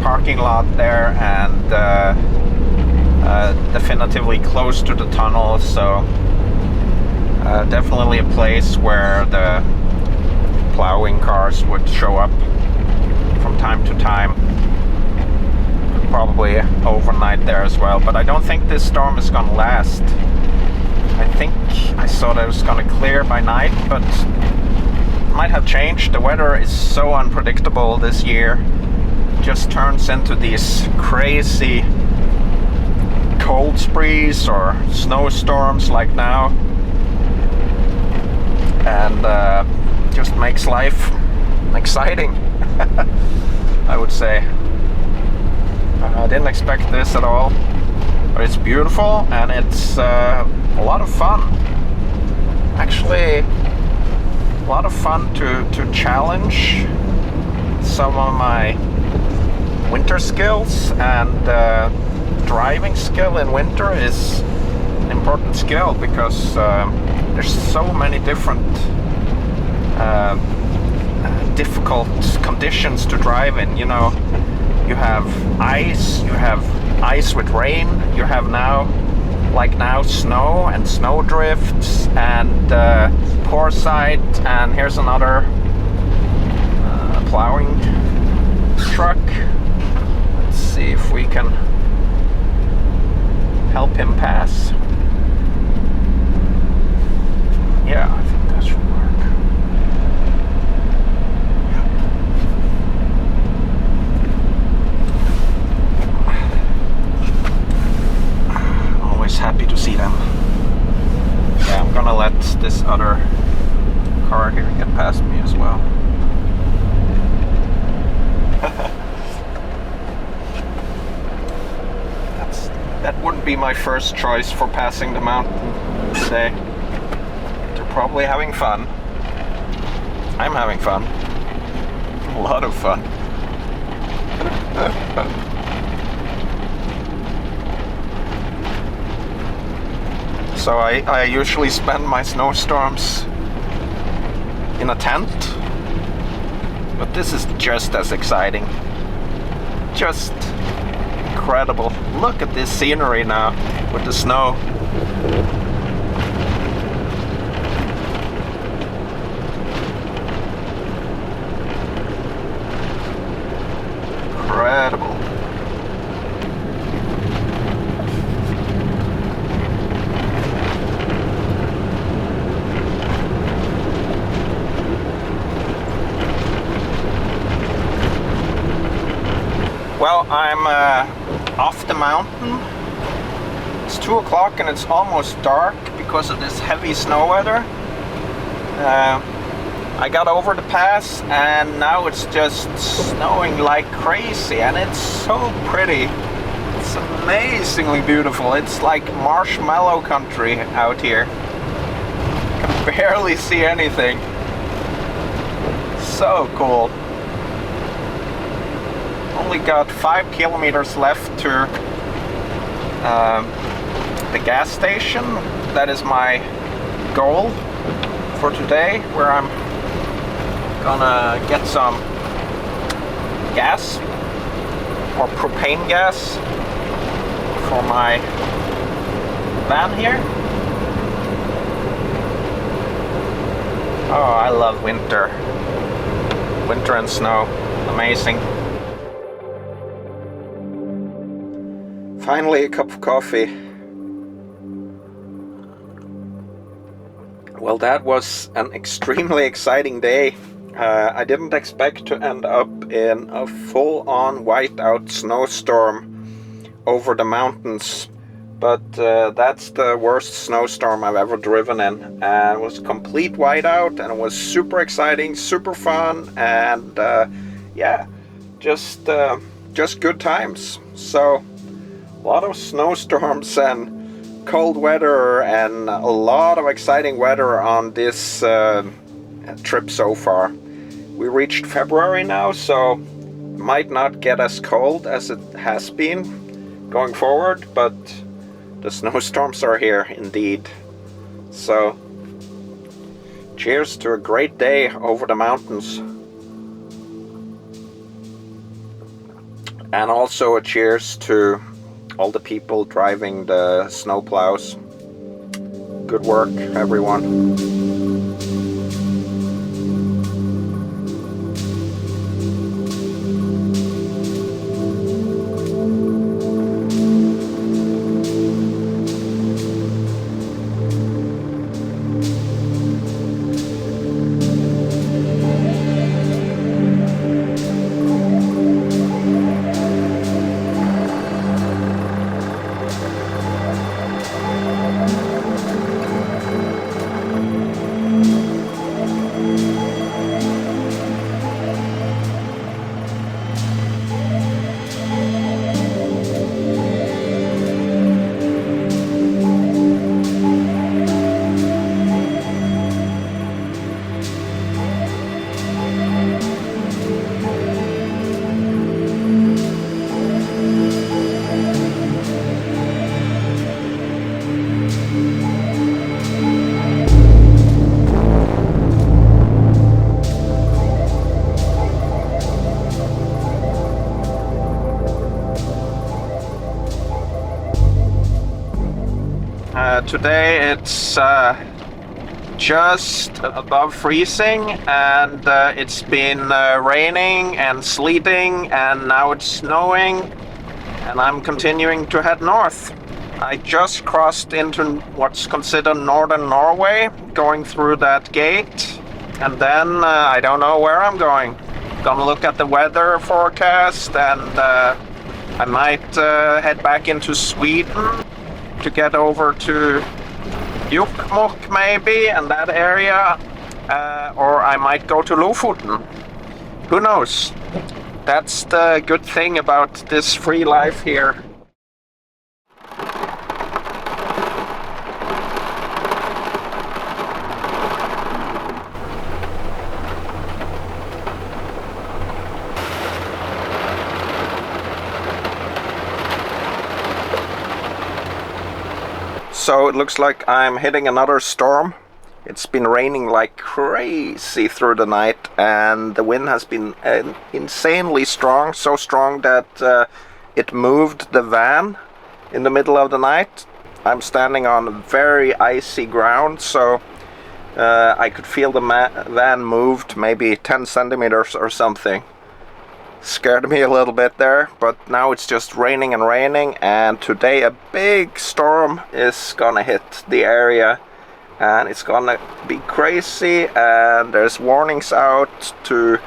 parking lot there, and definitively close to the tunnel, so definitely a place where the plowing cars would show up from time to time. Could probably overnight there as well, but I don't think this storm is gonna last. I think I saw that it was gonna clear by night, but it might have changed. The weather is so unpredictable this year. It just turns into these crazy cold sprees or snowstorms like now, and just makes life exciting. I would say. I didn't expect this at all, but it's beautiful, and it's a lot of fun. Actually, a lot of fun to challenge some of my winter skills, and driving skill in winter is an important skill, because there's so many different difficult conditions to drive in. You know, you have ice with rain, you have now, like now, snow and snow drifts, and poor sight, and here's another plowing truck. Let's see if we can help him pass. Yeah, I think that should work. Always happy to see them. Yeah, I'm gonna let this other car here get past me as well. That wouldn't be my first choice for passing the mountain today. They're probably having fun. I'm having fun. A lot of fun. So I usually spend my snowstorms in a tent, but this is just as exciting. Just incredible. Look at this scenery now with the snow. Incredible. Well, I'm off the mountain. It's 2 o'clock and it's almost dark because of this heavy snow weather. I got over the pass and now it's just snowing like crazy, and it's so pretty. It's amazingly beautiful. It's like marshmallow country out here. You can barely see anything. So cool. Only got 5 kilometers left to the gas station. That is my goal for today, where I'm gonna get some gas, or propane gas, for my van here. Oh, I love winter. Winter and snow. Amazing. Finally, a cup of coffee. Well, that was an extremely exciting day. I didn't expect to end up in a full-on whiteout snowstorm over the mountains, but that's the worst snowstorm I've ever driven in. It was complete whiteout, and it was super exciting, super fun, and yeah, just just good times. So a lot of snowstorms and cold weather and a lot of exciting weather on this trip so far. We reached February now, so might not get as cold as it has been going forward, but the snowstorms are here indeed. So cheers to a great day over the mountains. And also a cheers to all the people driving the snowplows. Good work, everyone. Today it's just above freezing, and it's been raining and sleeting, and now it's snowing, and I'm continuing to head north. I just crossed into what's considered northern Norway, going through that gate, and then I don't know where I'm going. Gonna look at the weather forecast, and I might head back into Sweden to get over to Jokkmokk maybe, and that area, or I might go to Lofoten. Who knows? That's the good thing about this free life here. So it looks like I'm hitting another storm. It's been raining like crazy through the night, and the wind has been insanely strong, so strong that it moved the van in the middle of the night. I'm standing on very icy ground, so I could feel the van moved maybe 10 centimeters or something. Scared me a little bit there, but now it's just raining and raining, and today a big storm is gonna hit the area, and it's gonna be crazy, and there's warnings out to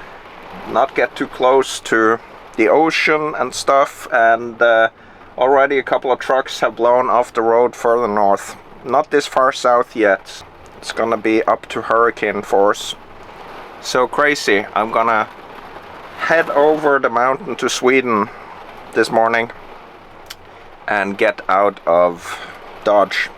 not get too close to the ocean and stuff, and already a couple of trucks have blown off the road further north. Not this far south yet. It's gonna be up to hurricane force. So crazy. I'm gonna head over the mountain to Sweden this morning and get out of Dodge.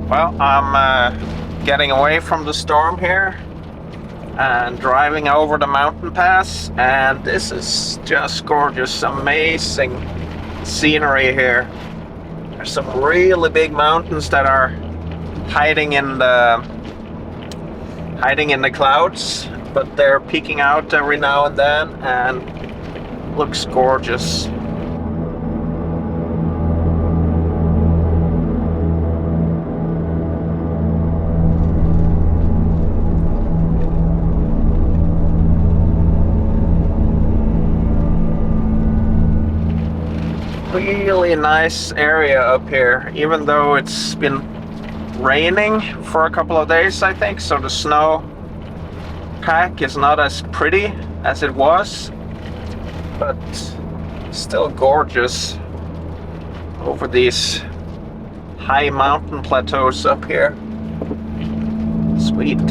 Well, I'm getting away from the storm here. and driving over the mountain pass, and this is just gorgeous, amazing scenery here. There's some really big mountains that are hiding in the clouds, but they're peeking out every now and then, and looks gorgeous. Really nice area up here, even though it's been raining for a couple of days, I think, so the snow pack is not as pretty as it was, but still gorgeous over these high mountain plateaus up here. Sweet.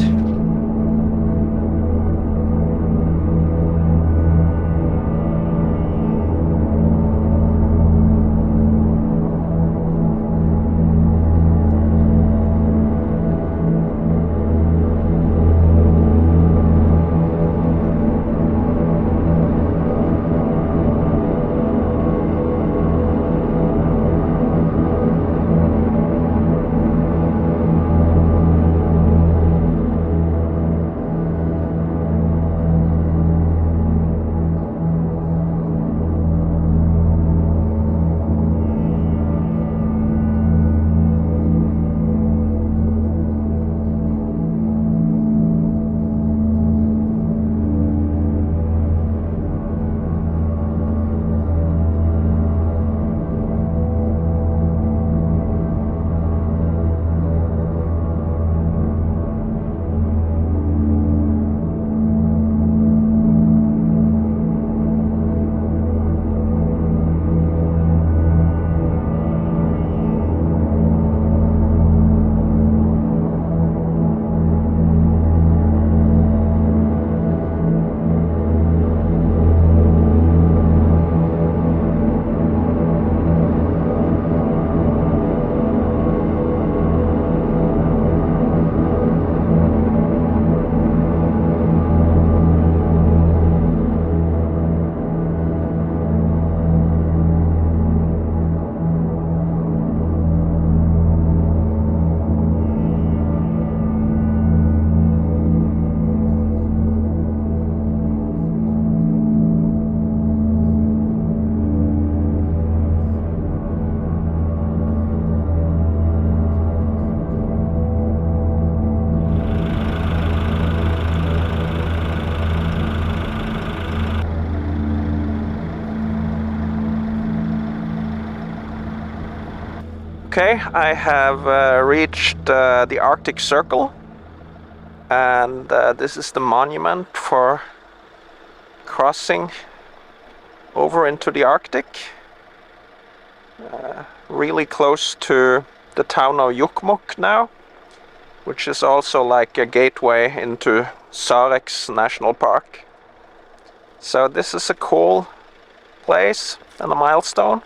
Okay, I have reached the Arctic Circle, and this is the monument for crossing over into the Arctic. Really close to the town of Jokkmokk now, which is also like a gateway into Sareks National Park. So this is a cool place and a milestone.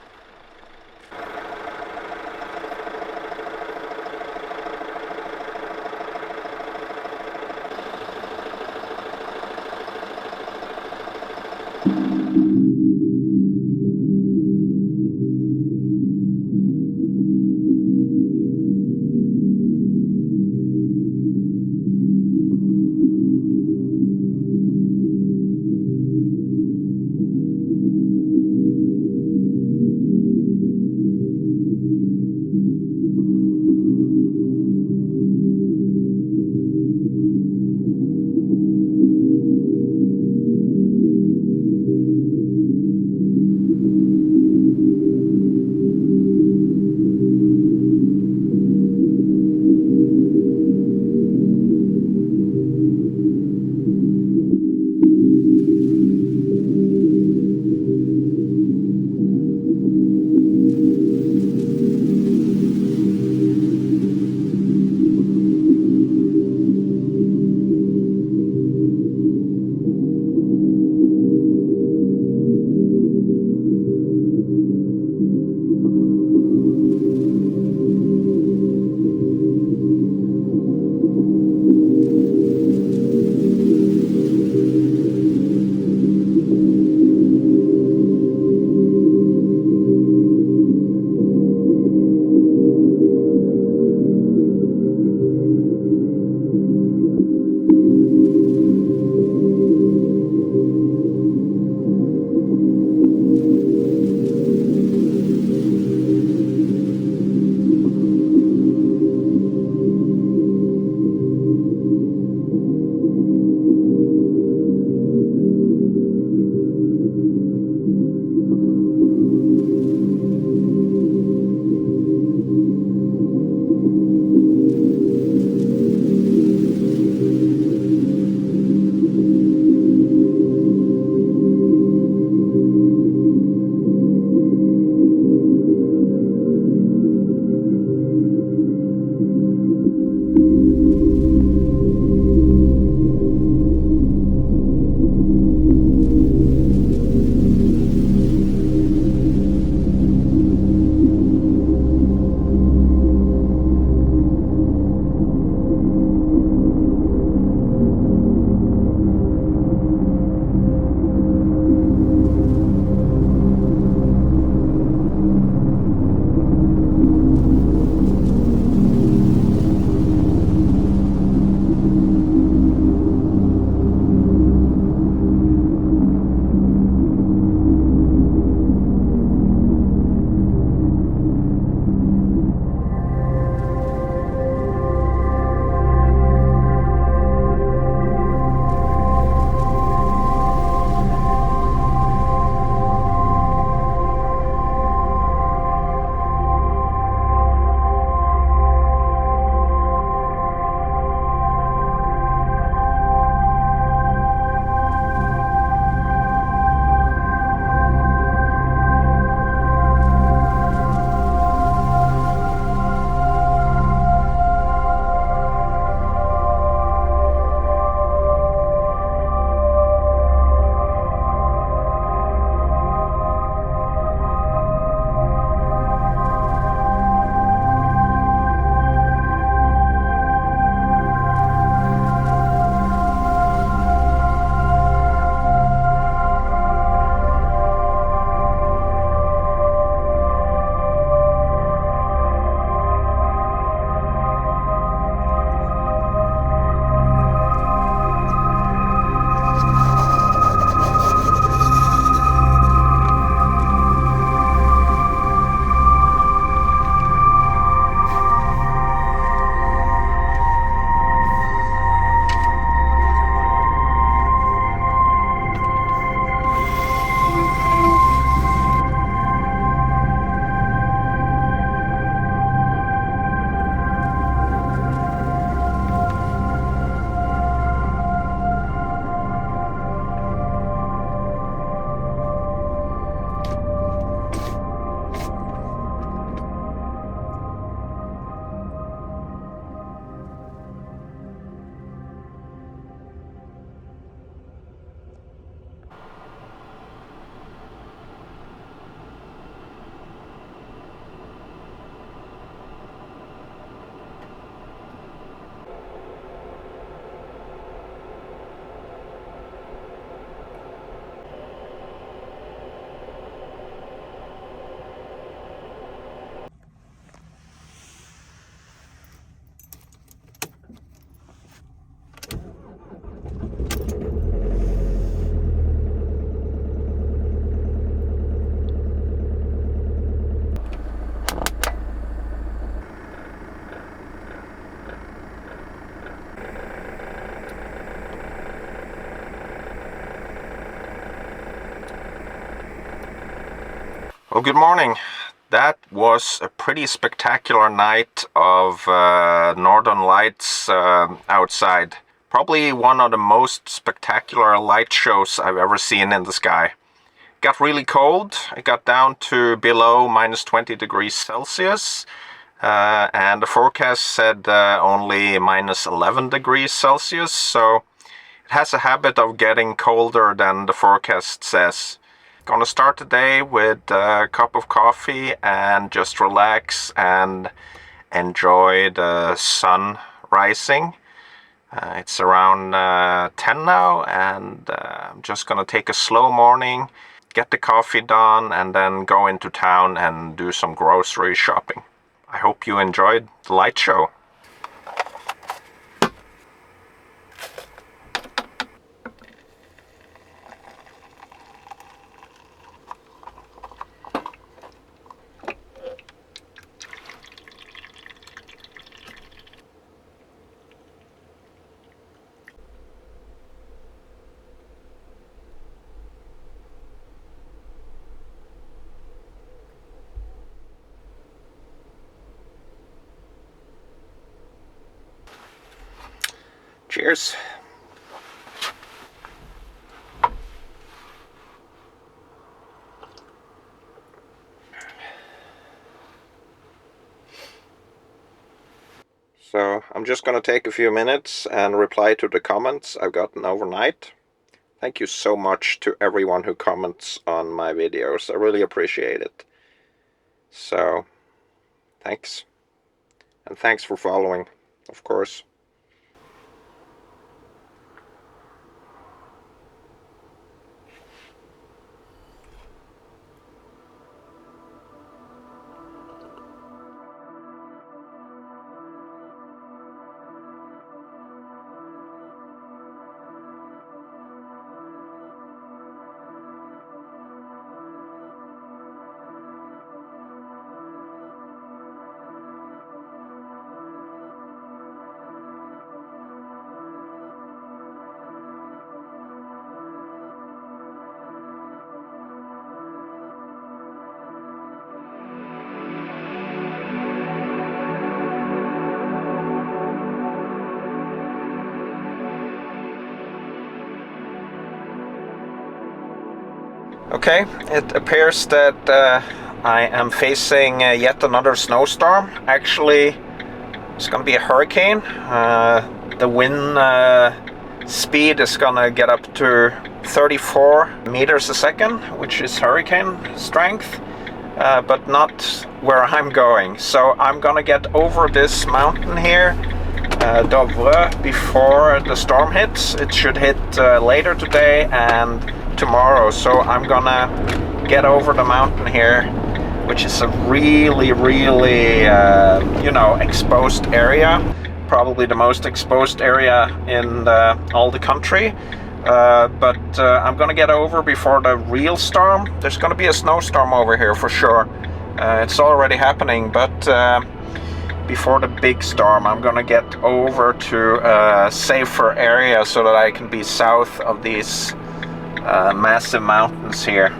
Well, good morning. That was a pretty spectacular night of northern lights outside. Probably one of the most spectacular light shows I've ever seen in the sky. Got really cold. It got down to below minus 20 degrees Celsius. And the forecast said only minus 11 degrees Celsius. So it has a habit of getting colder than the forecast says. Gonna start the day with a cup of coffee and just relax and enjoy the sun rising. It's around 10 now, and I'm just gonna take a slow morning, get the coffee done, and then go into town and do some grocery shopping. I hope you enjoyed the light show. Cheers. So I'm just going to take a few minutes and reply to the comments I've gotten overnight. Thank you so much to everyone who comments on my videos. I really appreciate it. So, thanks. And thanks for following, of course. Okay, it appears that I am facing yet another snowstorm. Actually, it's going to be a hurricane. The wind speed is going to get up to 34 meters a second, which is hurricane strength, but not where I'm going. So I'm going to get over this mountain here, Dovre, before the storm hits. It should hit later today and tomorrow, so I'm gonna get over the mountain here, which is a really exposed area, probably the most exposed area in all the country, but I'm gonna get over before the real storm. There's gonna be a snowstorm over here for sure. It's already happening, but before the big storm I'm gonna get over to a safer area so that I can be south of these massive mountains here.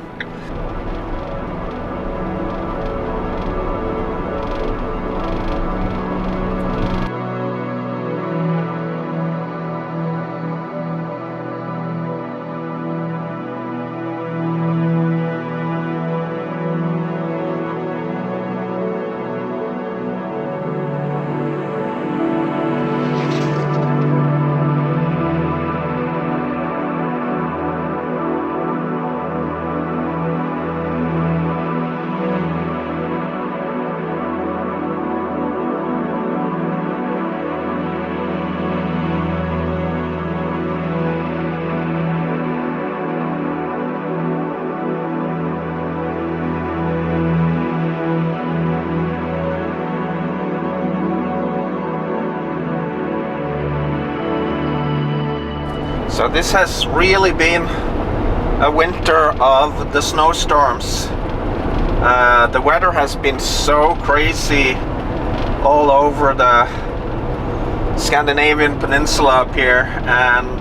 So this has really been a winter of the snowstorms. The weather has been so crazy all over the Scandinavian peninsula up here, and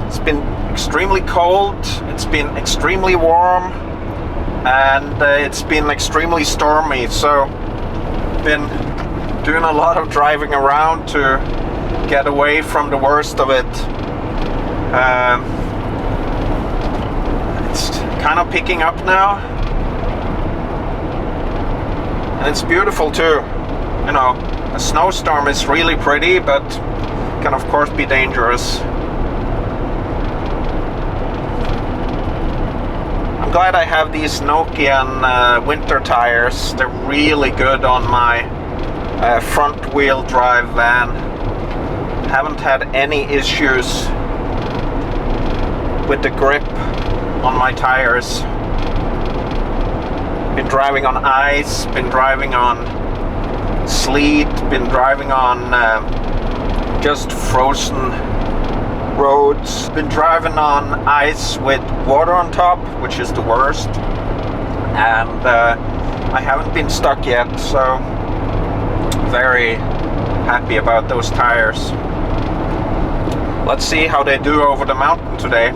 it's been extremely cold, it's been extremely warm, and it's been extremely stormy, so been doing a lot of driving around to get away from the worst of it. It's kind of picking up now, and it's beautiful too. You know, a snowstorm is really pretty, but can of course be dangerous. I'm glad I have these Nokian winter tires. They're really good on my front wheel drive van. Haven't had any issues with the grip on my tires. Been driving on ice, been driving on sleet, been driving on just frozen roads, been driving on ice with water on top, which is the worst, and I haven't been stuck yet, so very happy about those tires. Let's see how they do over the mountain today.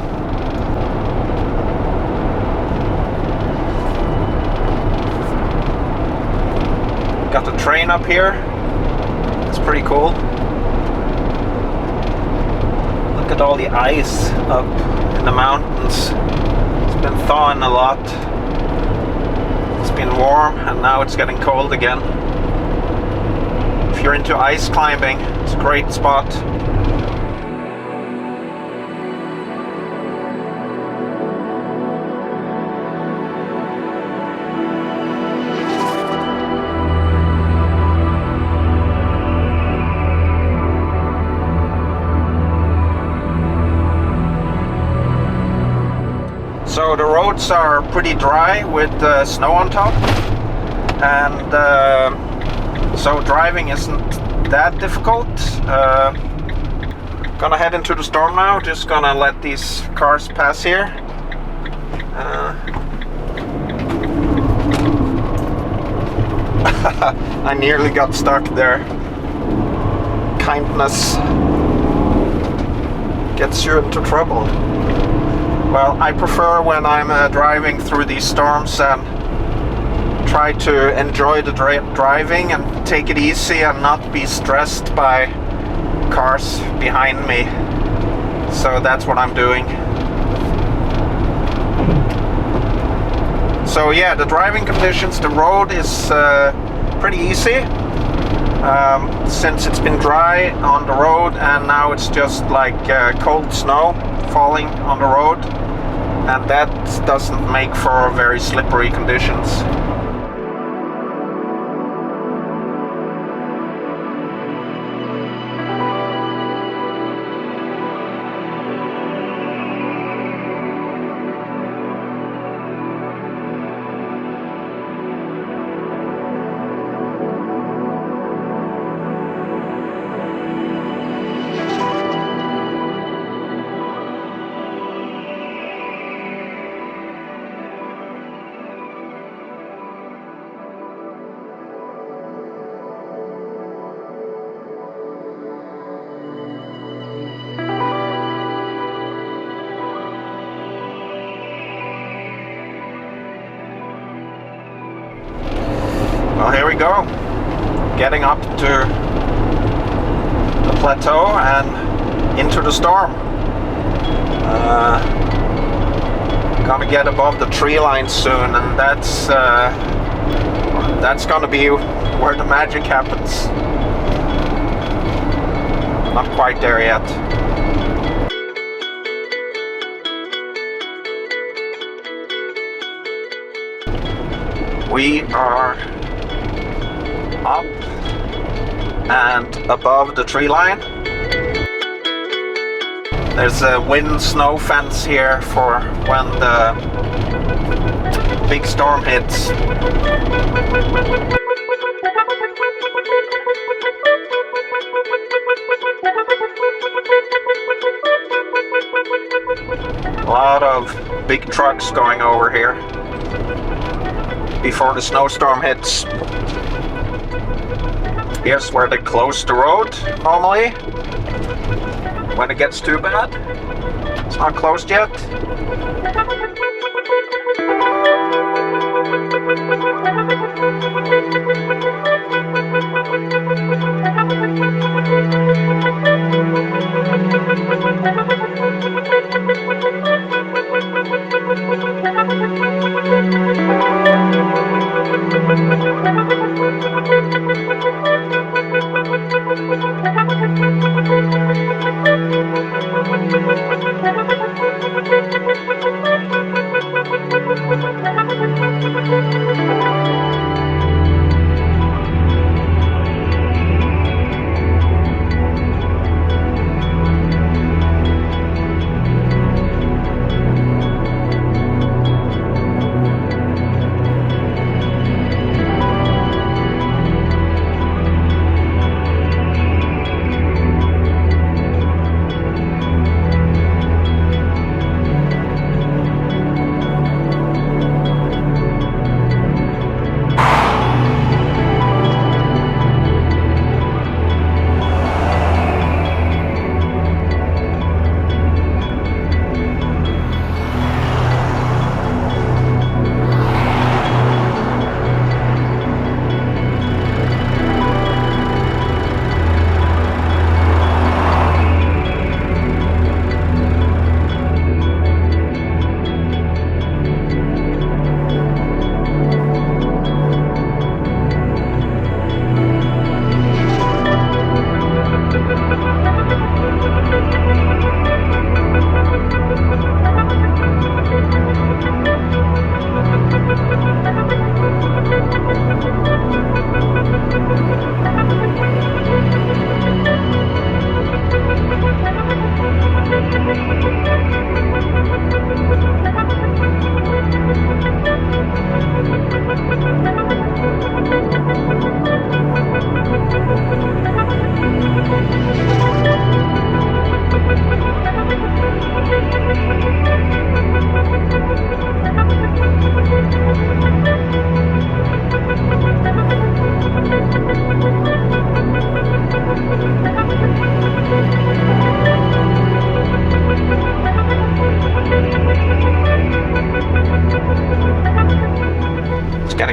Got the train up here. It's pretty cool. Look at all the ice up in the mountains. It's been thawing a lot. It's been warm and now it's getting cold again. If you're into ice climbing, it's a great spot. So the roads are pretty dry with snow on top, and so driving isn't that difficult. Gonna head into the storm now, just gonna let these cars pass here. I nearly got stuck there. Kindness gets you into trouble. Well, I prefer when I'm driving through these storms and try to enjoy the driving and take it easy and not be stressed by cars behind me. So that's what I'm doing. So yeah, the driving conditions, the road is pretty easy. Since it's been dry on the road and now it's just like cold snow falling on the road, and that doesn't make for very slippery conditions. Well, here we go. Getting up to the plateau and into the storm. Gonna get above the tree line soon, and that's gonna be where the magic happens. Not quite there yet. We are up and above the tree line. There's a wind snow fence here for when the big storm hits. A lot of big trucks going over here before the snowstorm hits. Here's where they close the road normally when it gets too bad. It's not closed yet.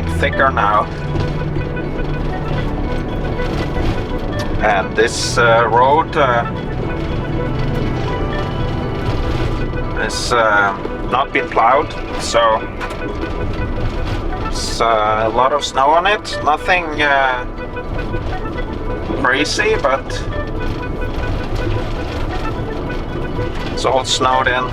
getting thicker now. And this road has not been plowed, so there's a lot of snow on it. Nothing crazy, but it's all snowed in.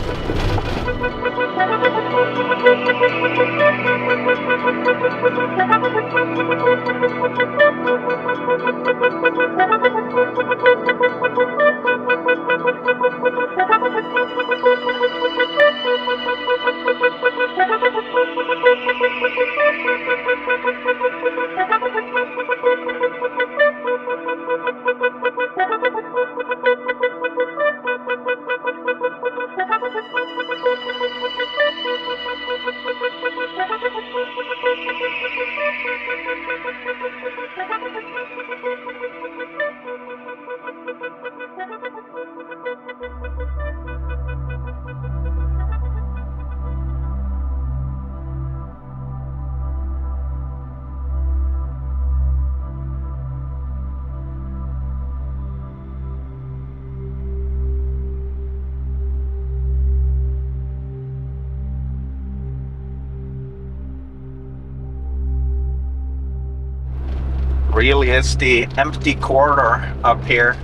Really is the empty quarter up here.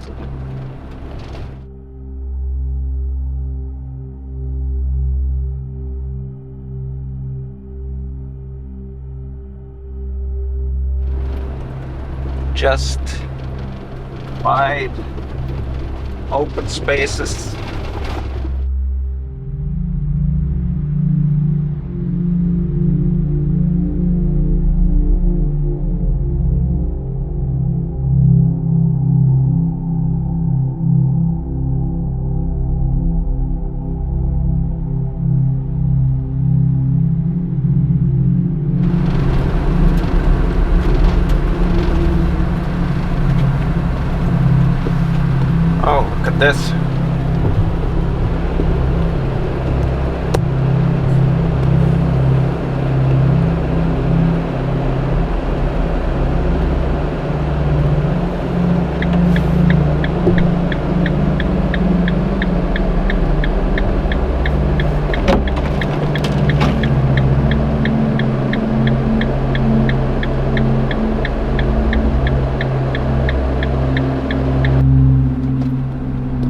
Just wide open spaces. Oh, look at this.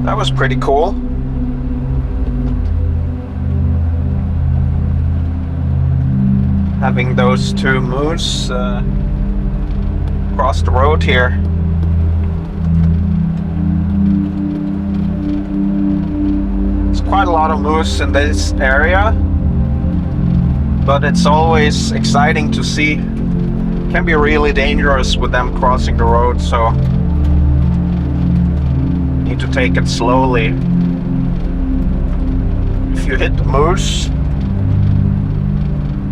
That was pretty cool. Having those two moose across the road here. There's quite a lot of moose in this area, but it's always exciting to see. It can be really dangerous with them crossing the road, so need to take it slowly. If you hit the moose,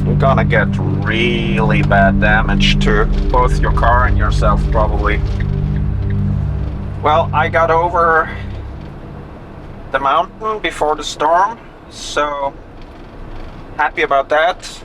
you're gonna get really bad damage to both your car and yourself, probably. Well, I got over the mountain before the storm, so happy about that.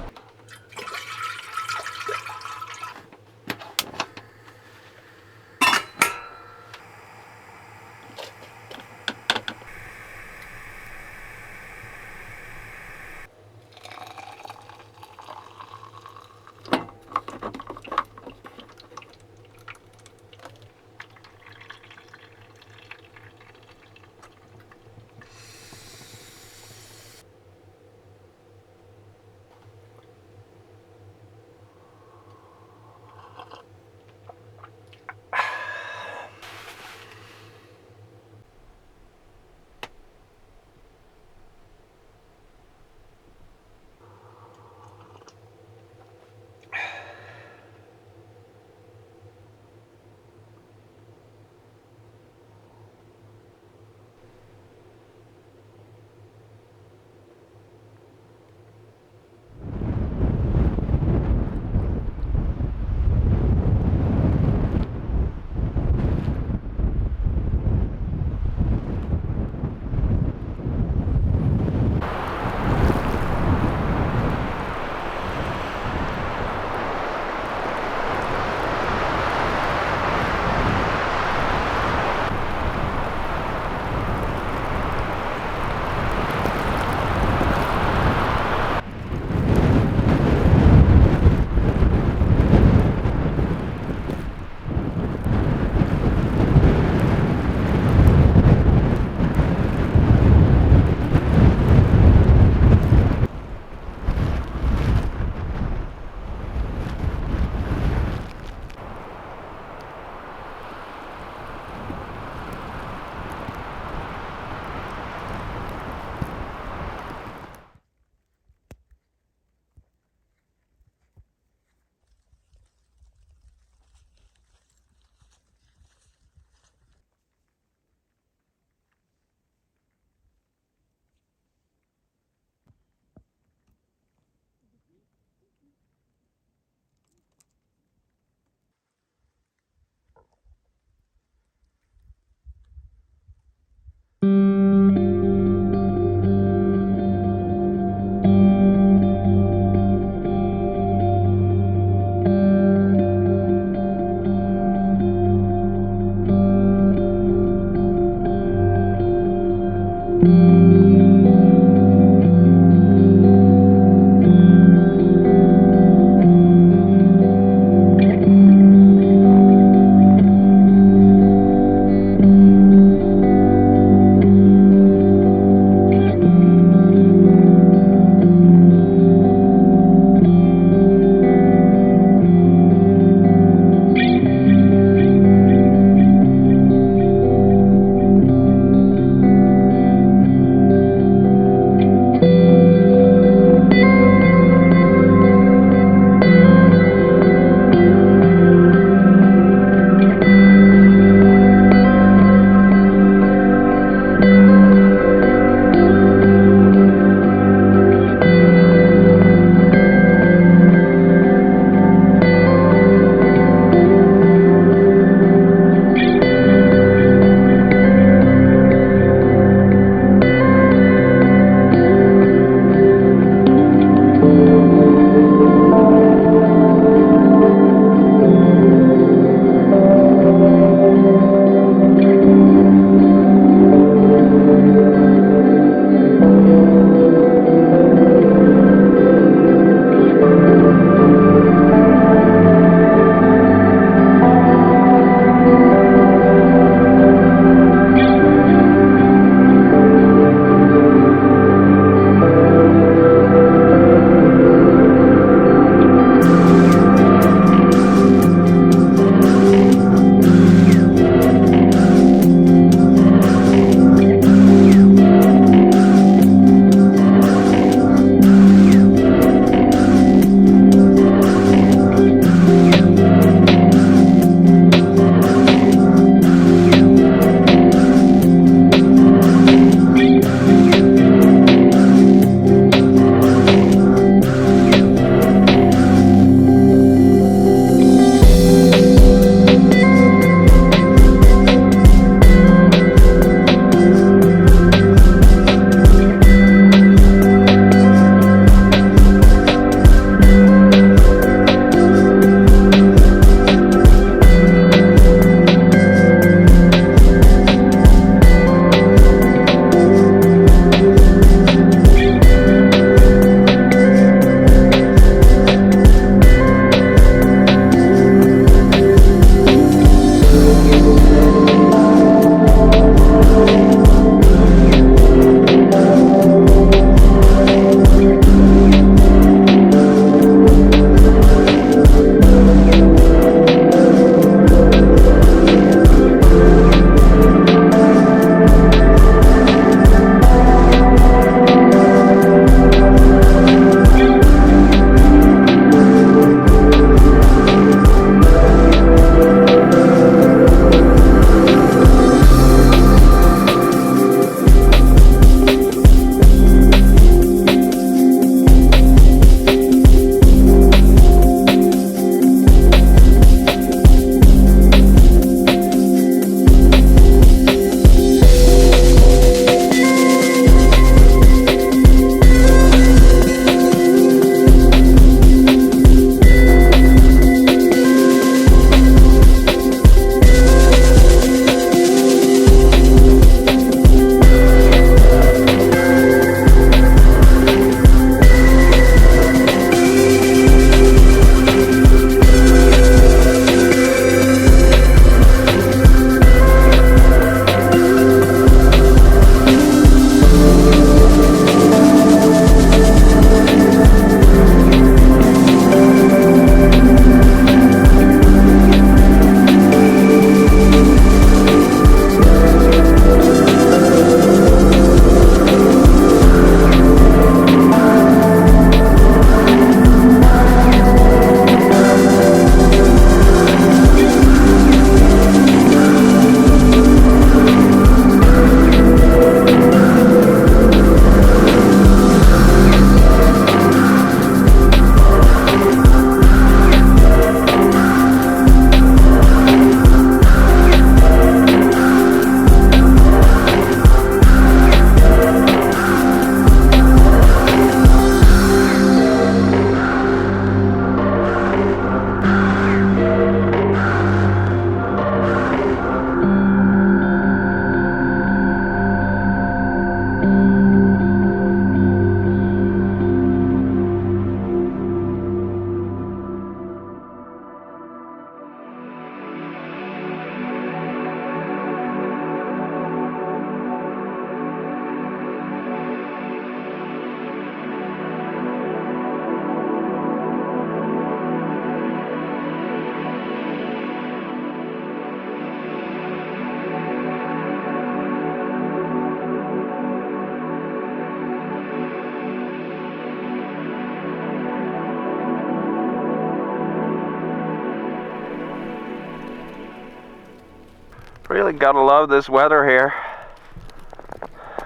Really gotta love this weather here.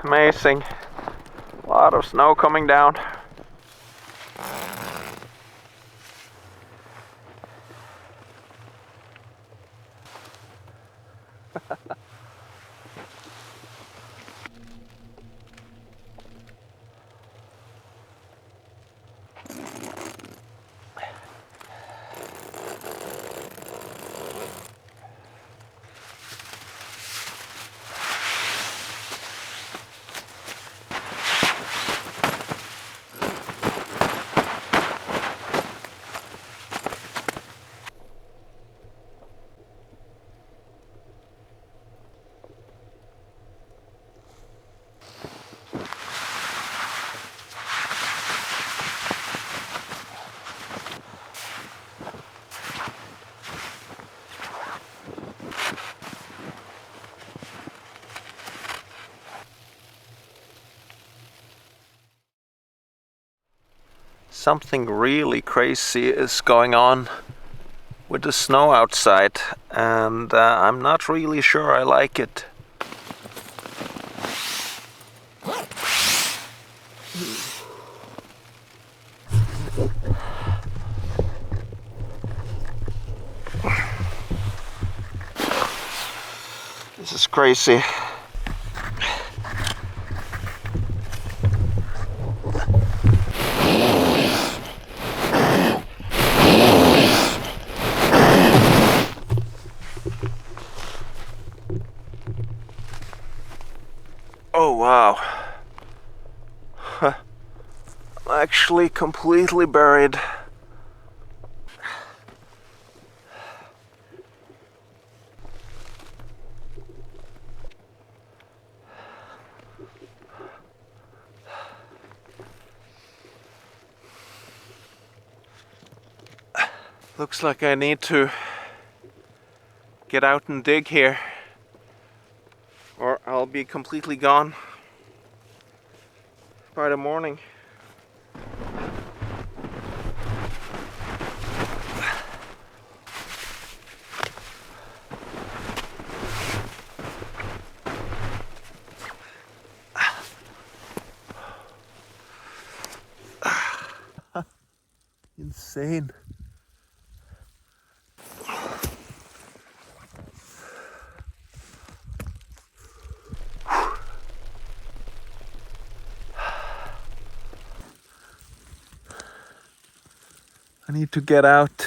Amazing. A lot of snow coming down. Something really crazy is going on with the snow outside, and I'm not really sure I like it. This is crazy. Oh wow. I'm actually completely buried. Looks like I need to get out and dig here, or I'll be completely gone by the morning. Insane. I need to get out.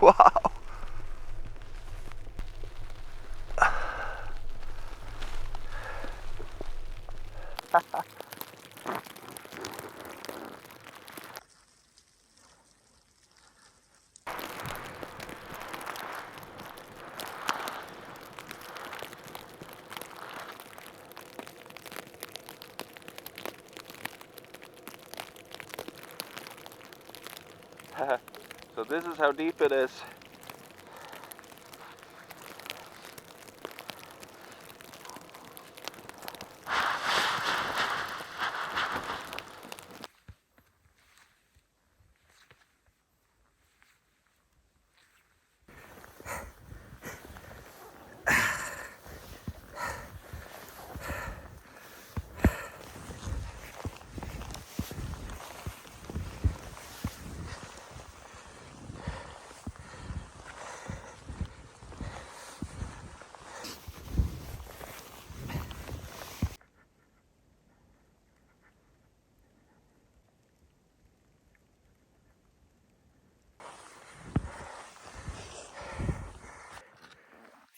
Wow. So this is how deep it is.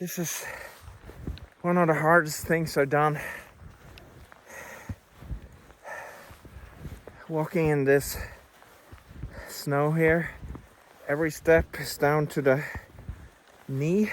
This is one of the hardest things I've done. Walking in this snow here. Every step is down to the knee.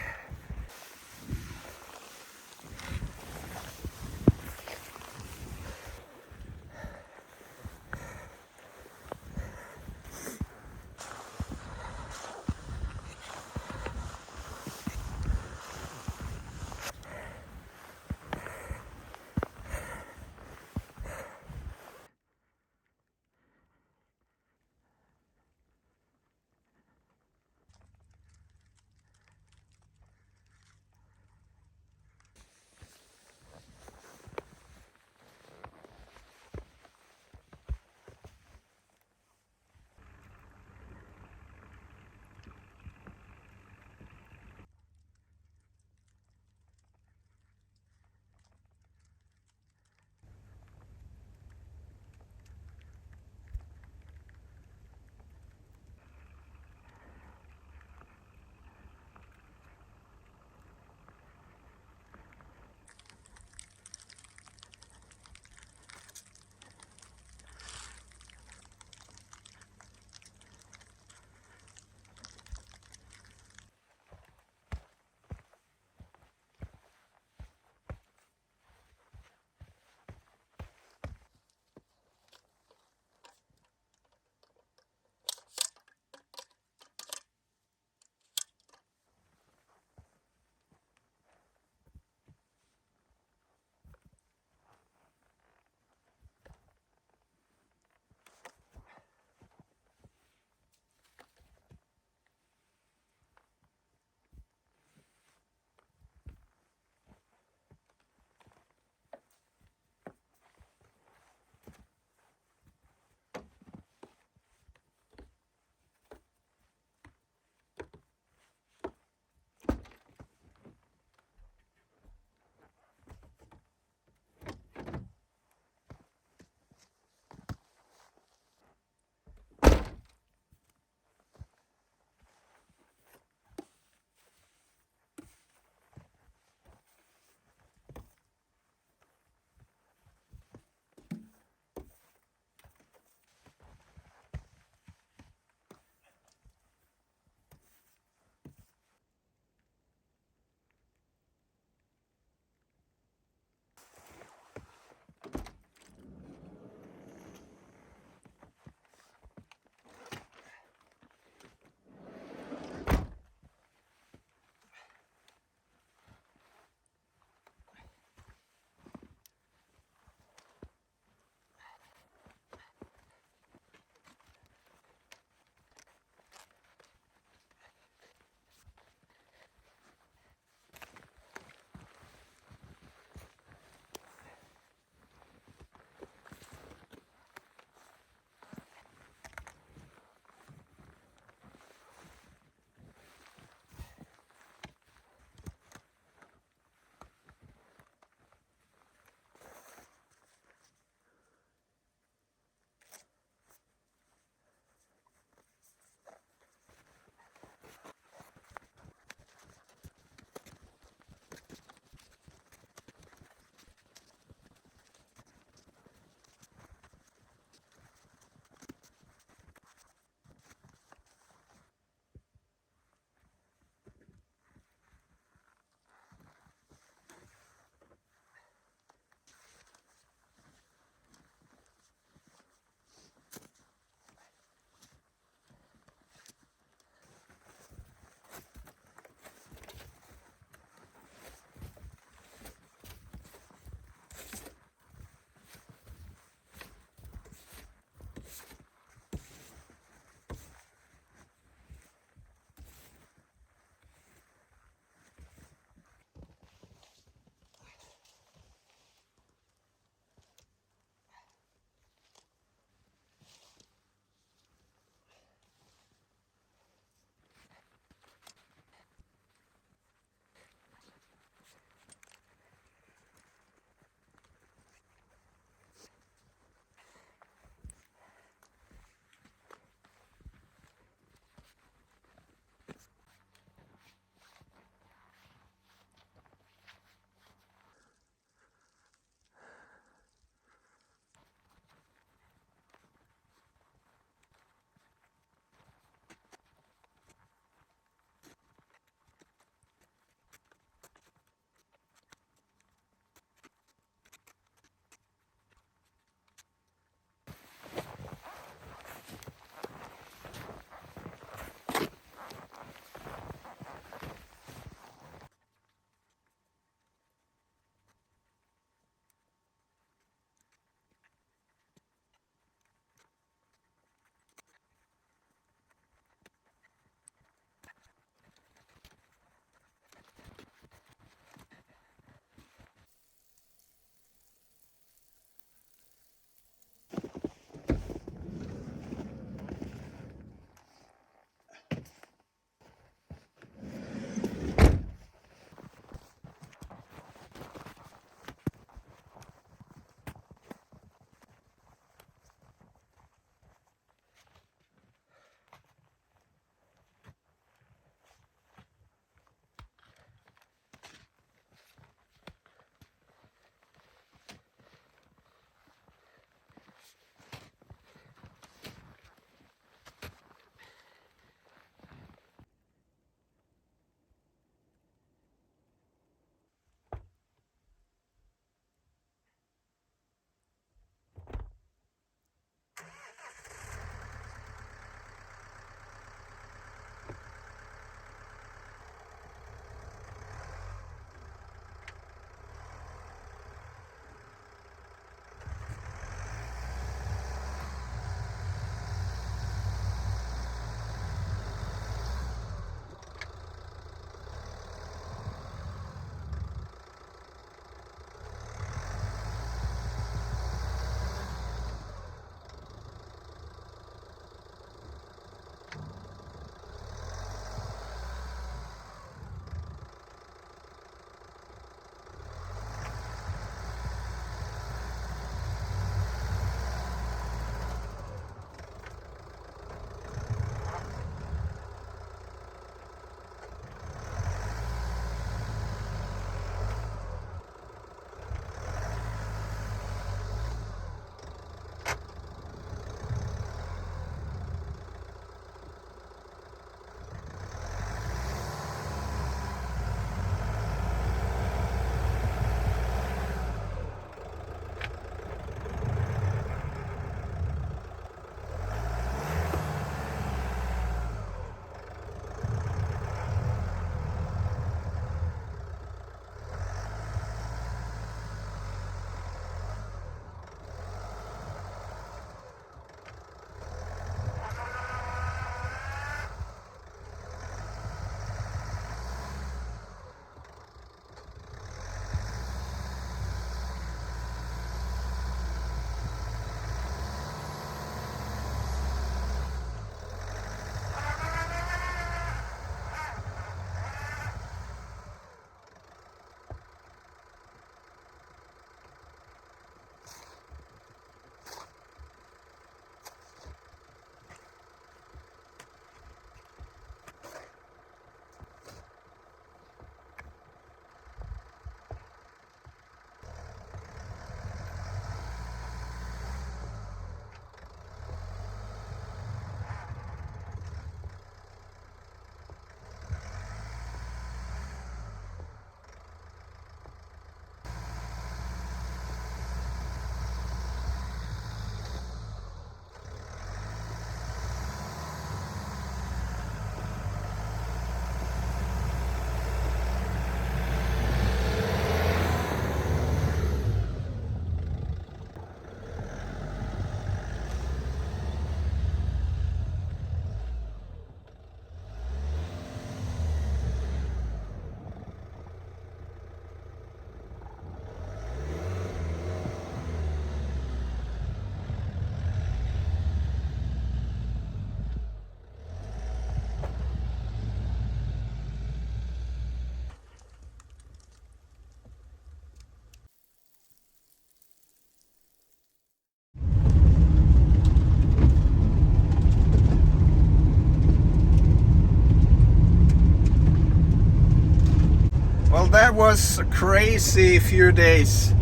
that was a crazy few days.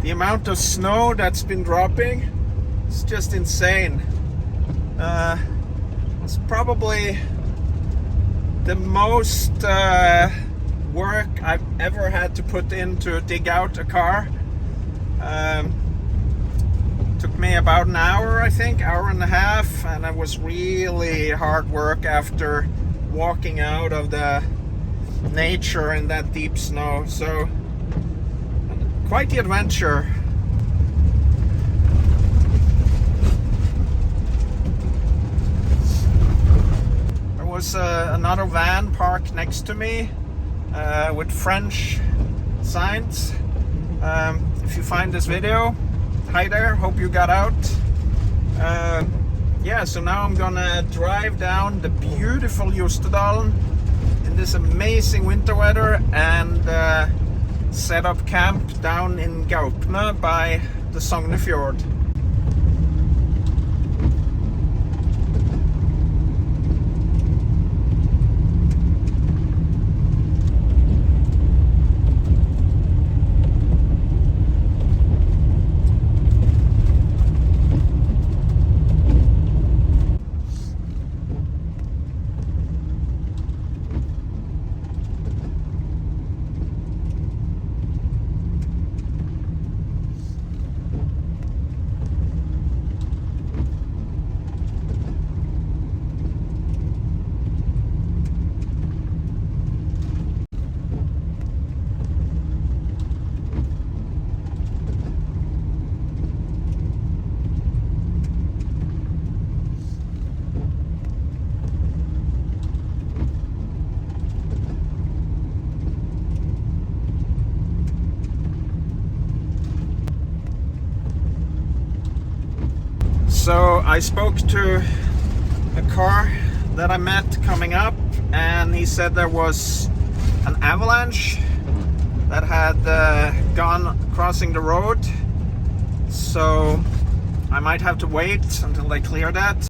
The amount of snow that's been dropping is just insane. It's probably the most work I've ever had to put in to dig out a car. Took me about an hour, I think, hour and a half, and it was really hard work after walking out of the nature in that deep snow. So quite the adventure. There was another van parked next to me with French signs. If you find this video, hi there, hope you got out. Yeah, so now I'm gonna drive down the beautiful Jostedalen in this amazing winter weather and set up camp down in Gaupne by the Sognefjord. So I spoke to a car that I met coming up, and he said there was an avalanche that had gone crossing the road, so I might have to wait until they clear that.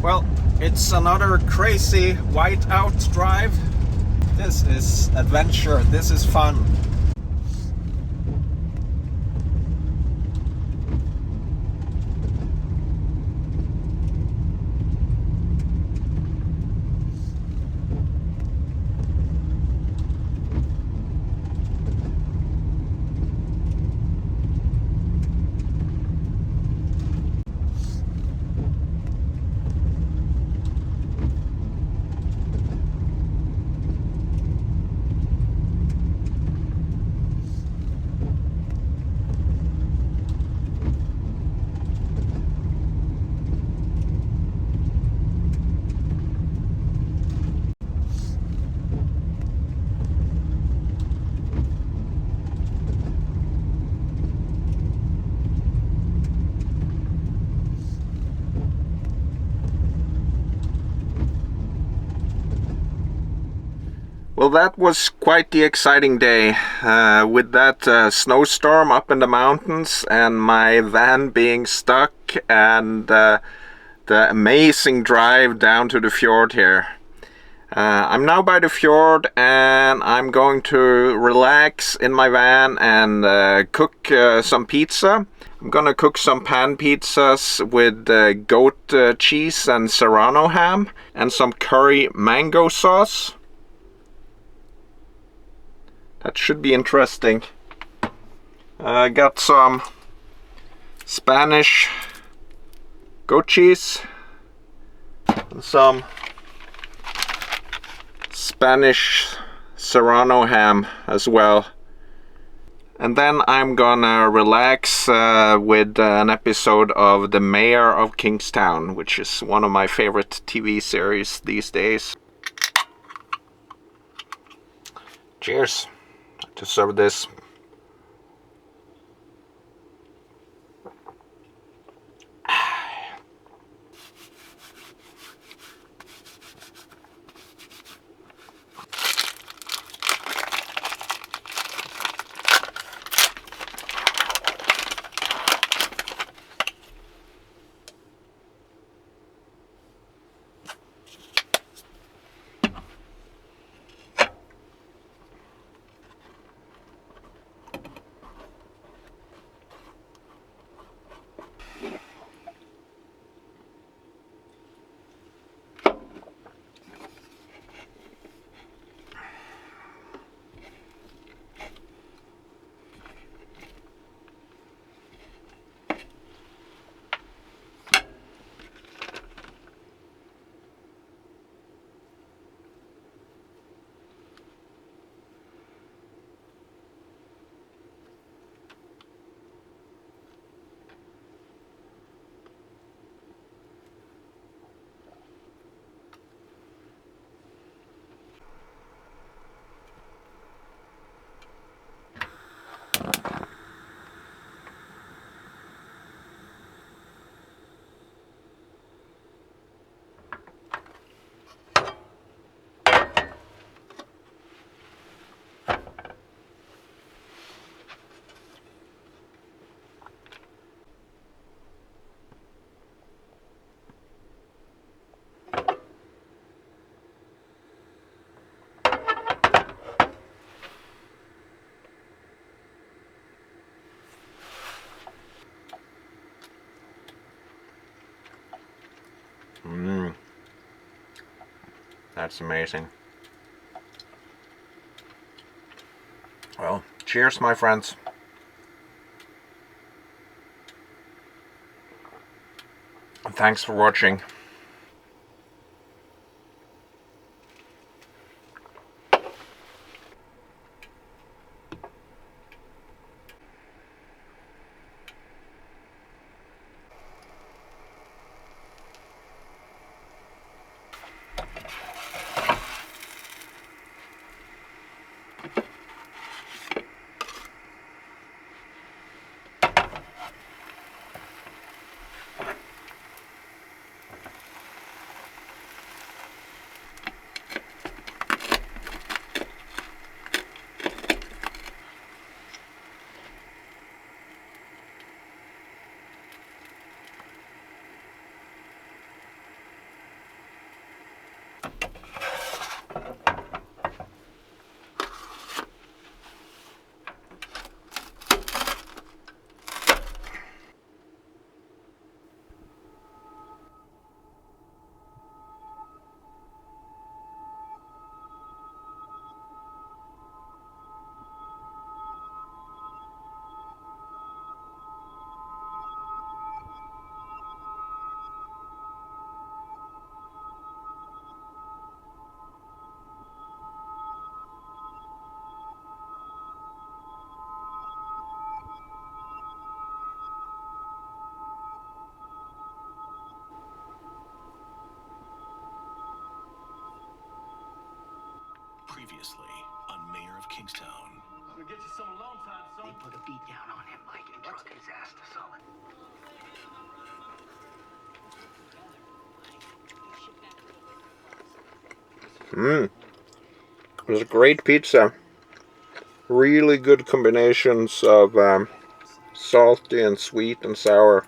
Well, it's another crazy whiteout drive. This is adventure, this is fun. Well, that was quite the exciting day with that snowstorm up in the mountains and my van being stuck and the amazing drive down to the fjord here. I'm now by the fjord and I'm going to relax in my van and cook some pizza. I'm gonna cook some pan pizzas with goat cheese and serrano ham and some curry mango sauce. That should be interesting. I got some Spanish goat cheese and some Spanish serrano ham as well. And then I'm gonna relax with an episode of The Mayor of Kingstown, which is one of my favorite TV series these days. Cheers to serve this. That's amazing. Well, cheers, my friends. Thanks for watching. Previously on Mayor of Kingstown. I'm gonna get you some alone time, son. They put a beat down on him, Mike, and drug his ass to solid. It was a great pizza. Really good combinations of salty and sweet and sour.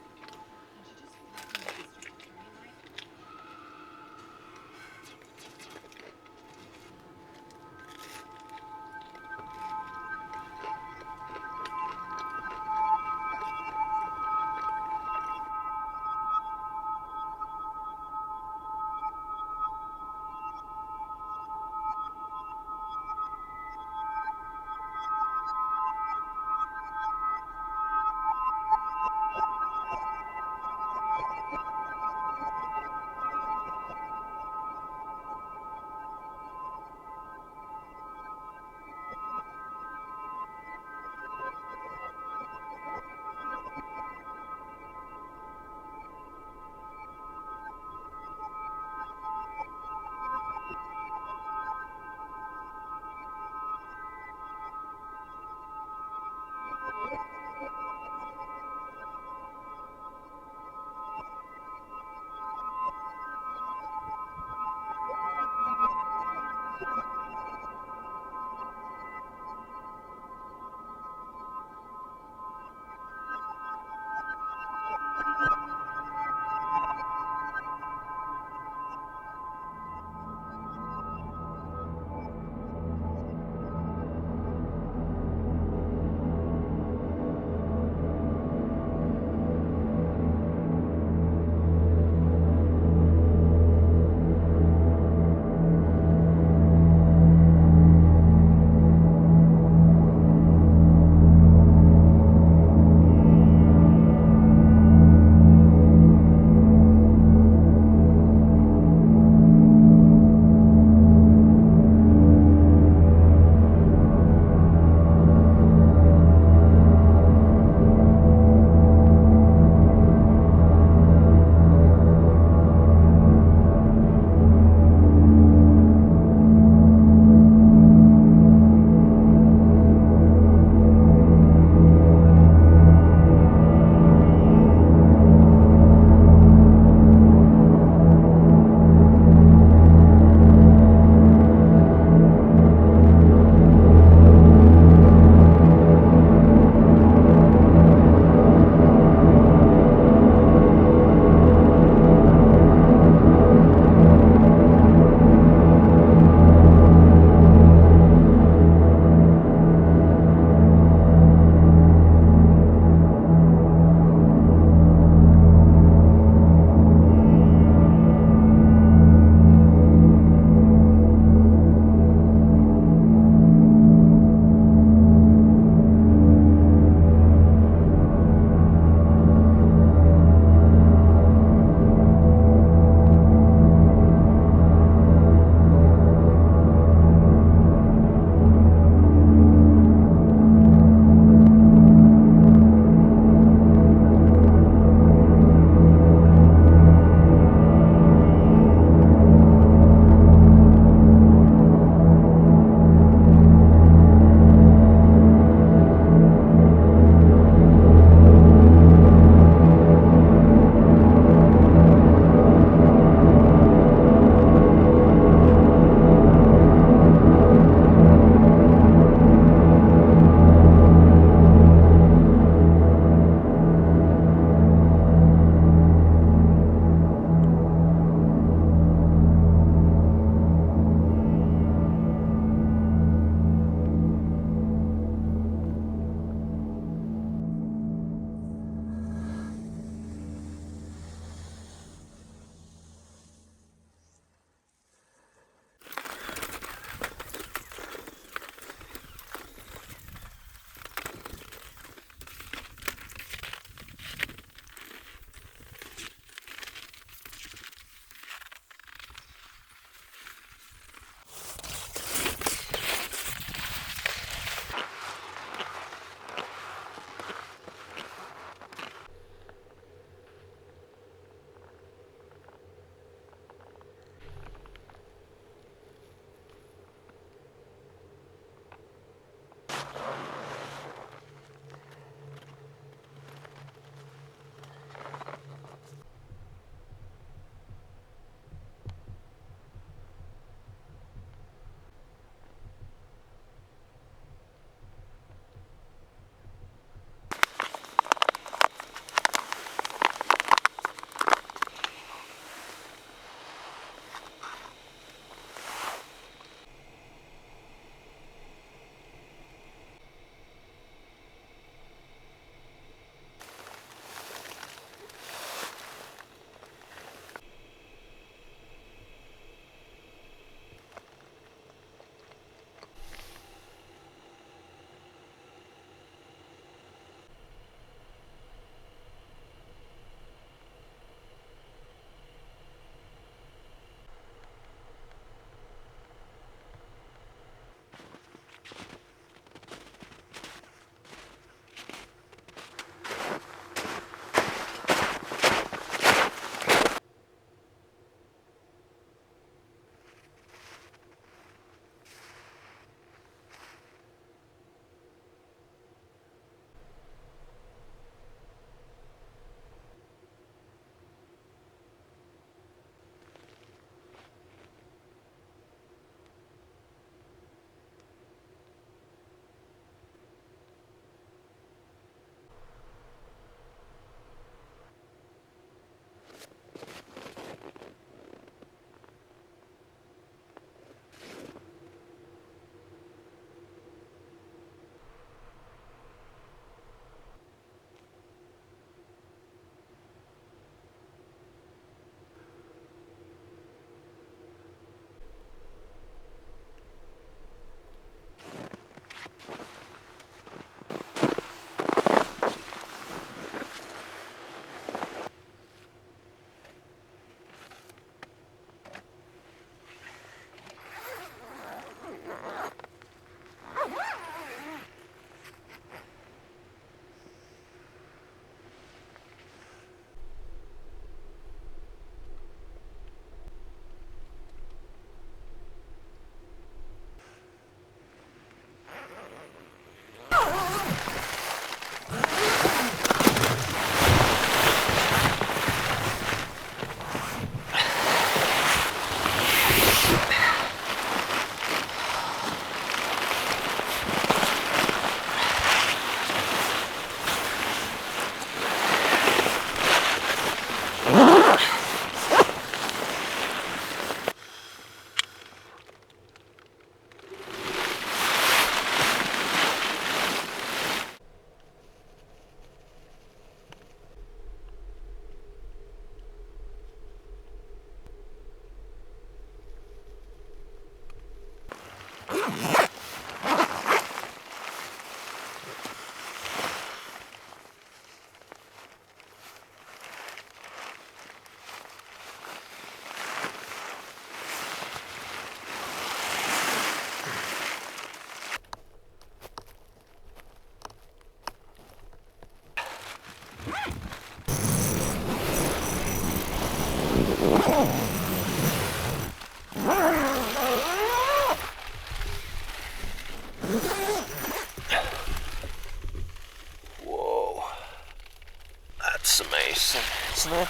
That's amazing, isn't it?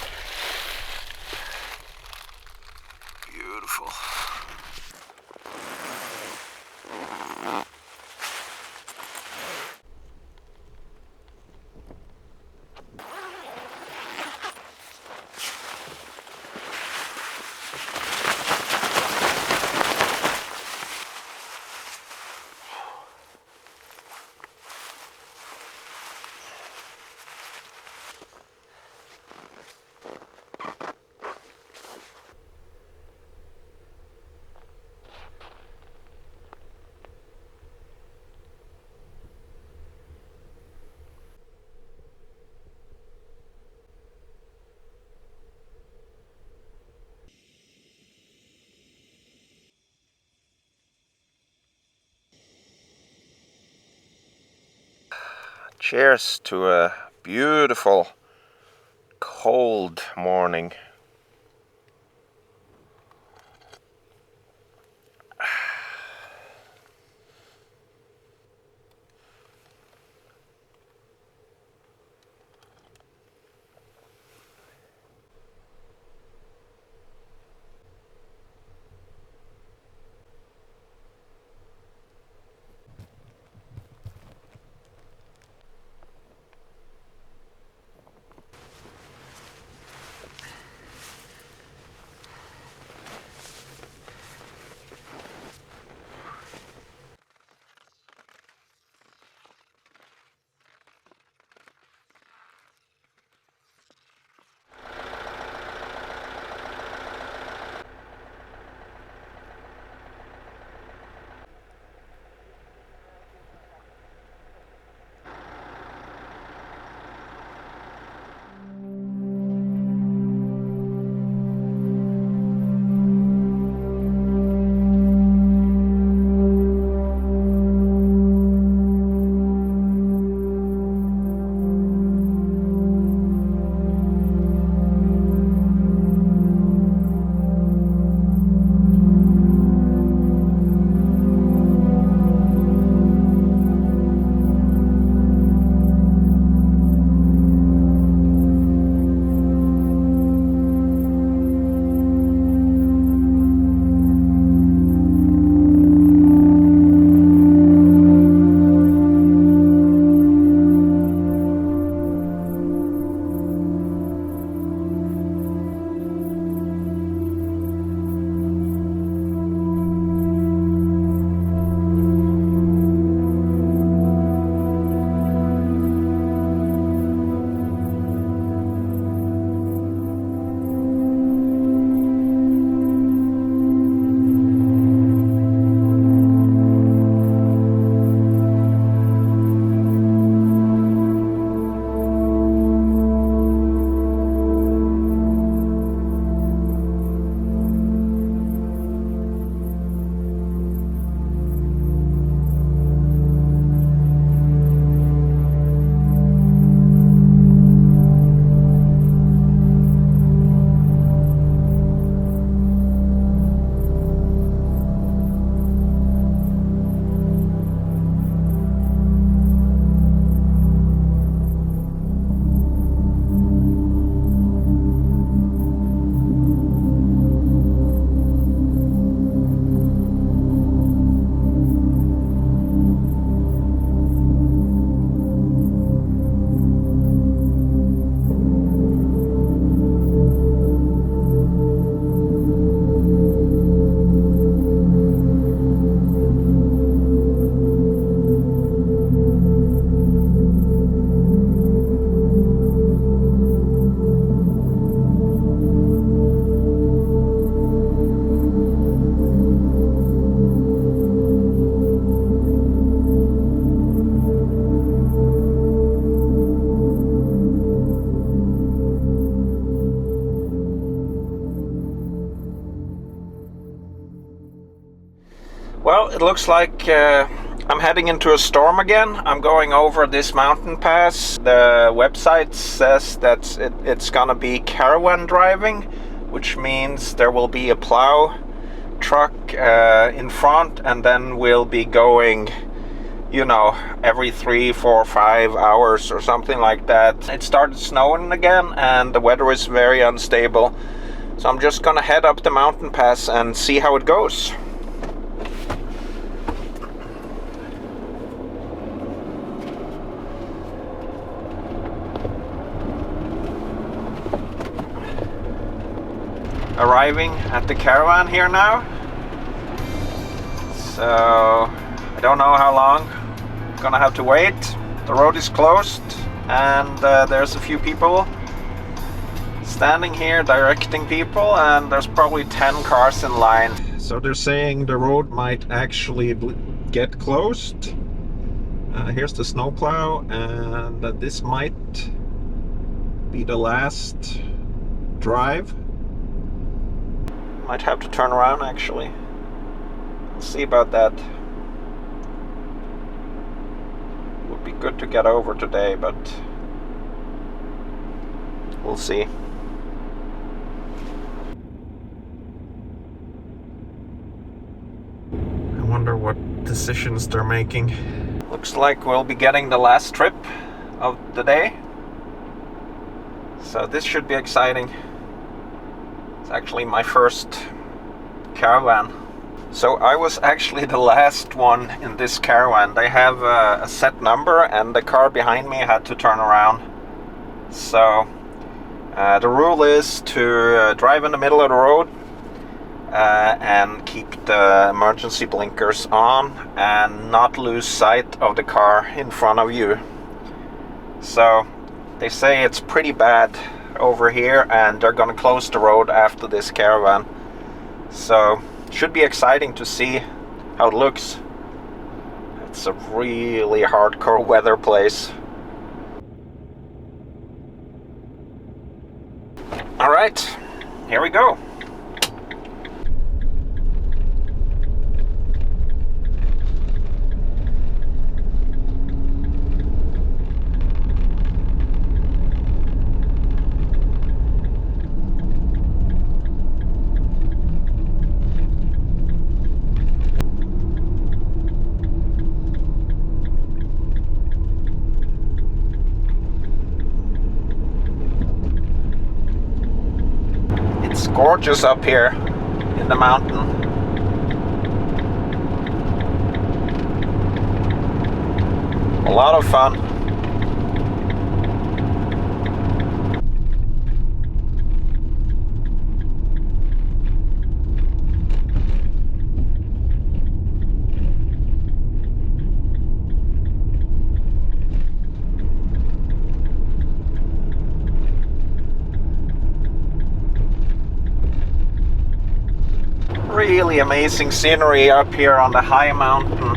Beautiful. Cheers to a beautiful cold morning. Well, it looks like I'm heading into a storm again. I'm going over this mountain pass. The website says that it's gonna be caravan driving, which means there will be a plow truck in front, and then we'll be going, you know, every 3, 4, 5 hours or something like that. It started snowing again and the weather is very unstable. So I'm just gonna head up the mountain pass and see how it goes. Arriving at the caravan here now. So I don't know how long. I'm gonna have to wait. The road is closed and there's a few people standing here directing people, and there's probably 10 cars in line. So they're saying the road might actually get closed. Here's the snowplow, and this might be the last drive. Might have to turn around actually. We'll see about that. Would be good to get over today, but we'll see. I wonder what decisions they're making. Looks like we'll be getting the last trip of the day. So this should be exciting. It's actually my first caravan. So I was actually the last one in this caravan. They have a set number and the car behind me had to turn around. So the rule is to drive in the middle of the road and keep the emergency blinkers on and not lose sight of the car in front of you. So they say it's pretty bad over here and they're gonna close the road after this caravan. So should be exciting to see how it looks. It's a really hardcore weather place. All right, here we go. It's gorgeous up here in the mountain. A lot of fun. Really amazing scenery up here on the high mountain.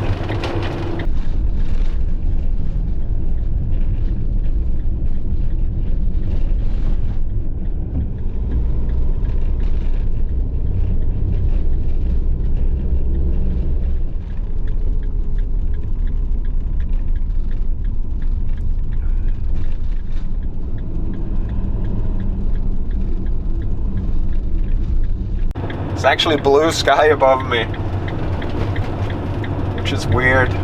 It's actually blue sky above me, which is weird.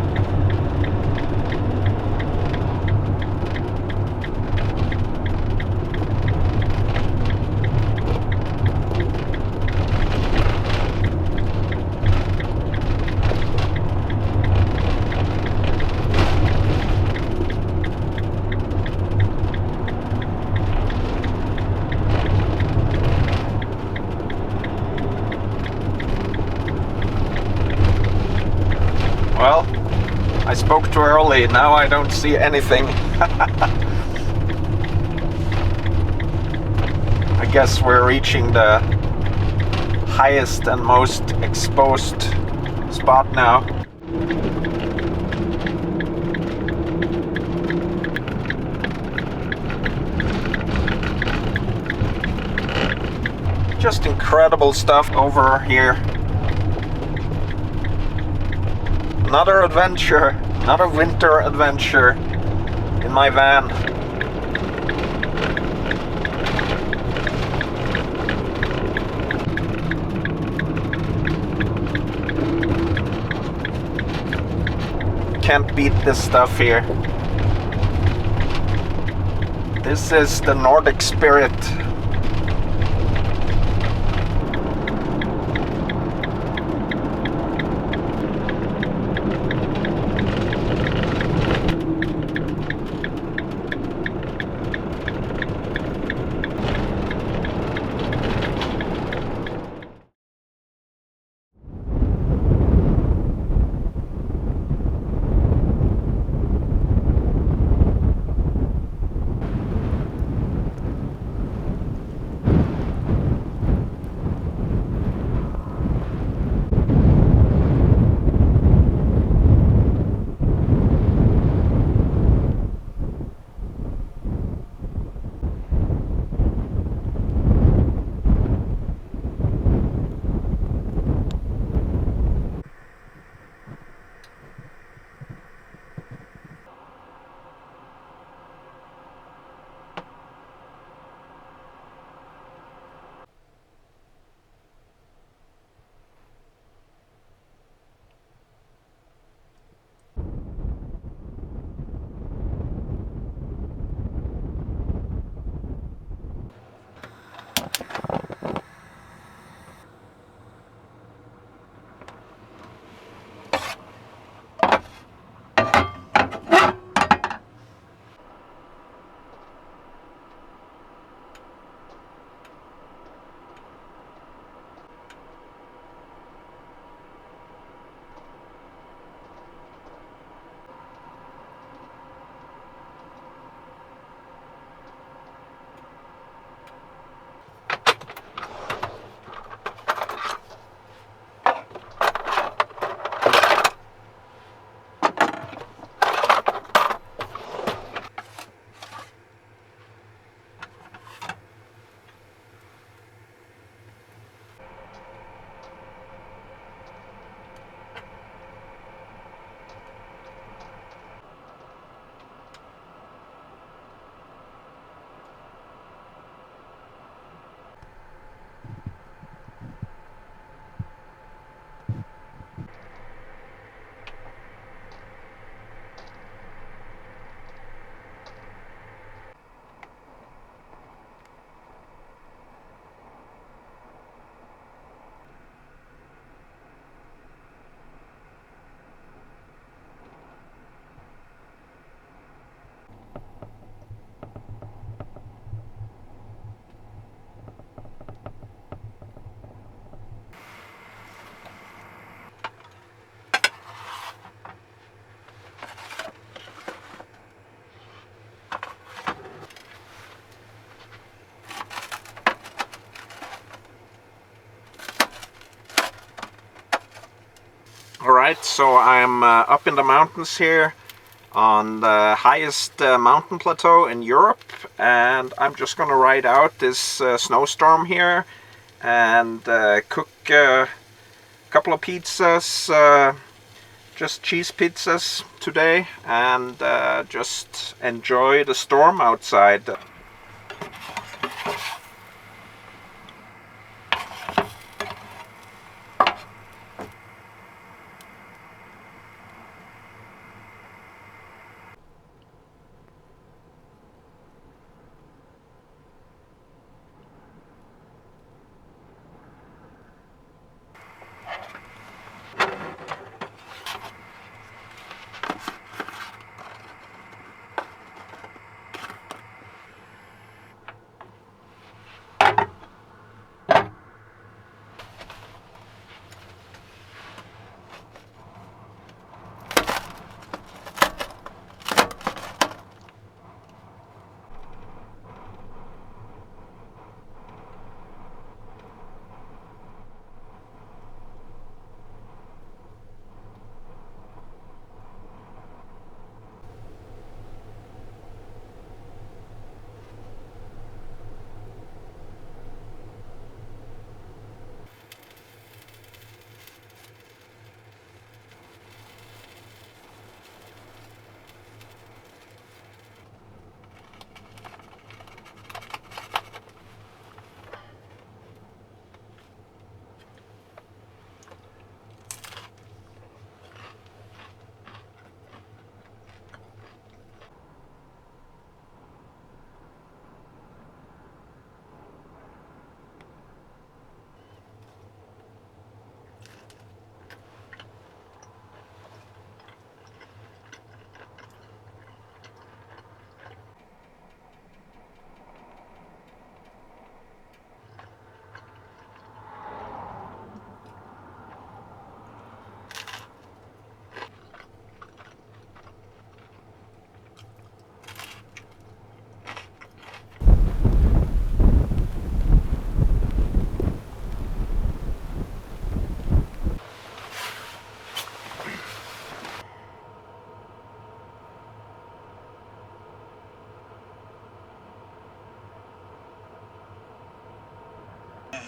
Well, I spoke too early, now I don't see anything. I guess we're reaching the highest and most exposed spot now. Just incredible stuff over here. Another adventure, another winter adventure in my van. can't beat this stuff here. This is the Nordic spirit. Alright, so I'm up in the mountains here on the highest mountain plateau in Europe, and I'm just gonna ride out this snowstorm here and cook a couple of pizzas, just cheese pizzas today, and just enjoy the storm outside.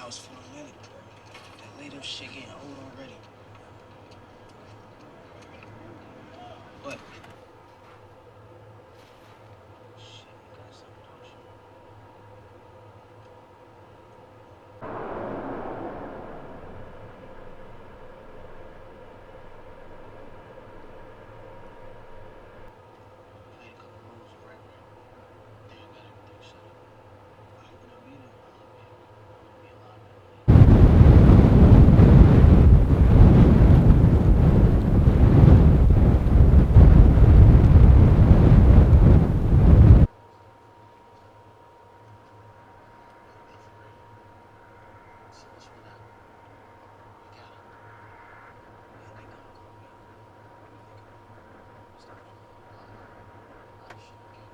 house for a minute. That laid up shit getting old already. What? Shit, you got something, don't you? You made a couple moves, right? Yeah, I got everything set up. Alright, when I meet him, I'll be a lot better. So what's with that? You got it. Yeah, they gonna call me. Stop. A lot of shit, okay?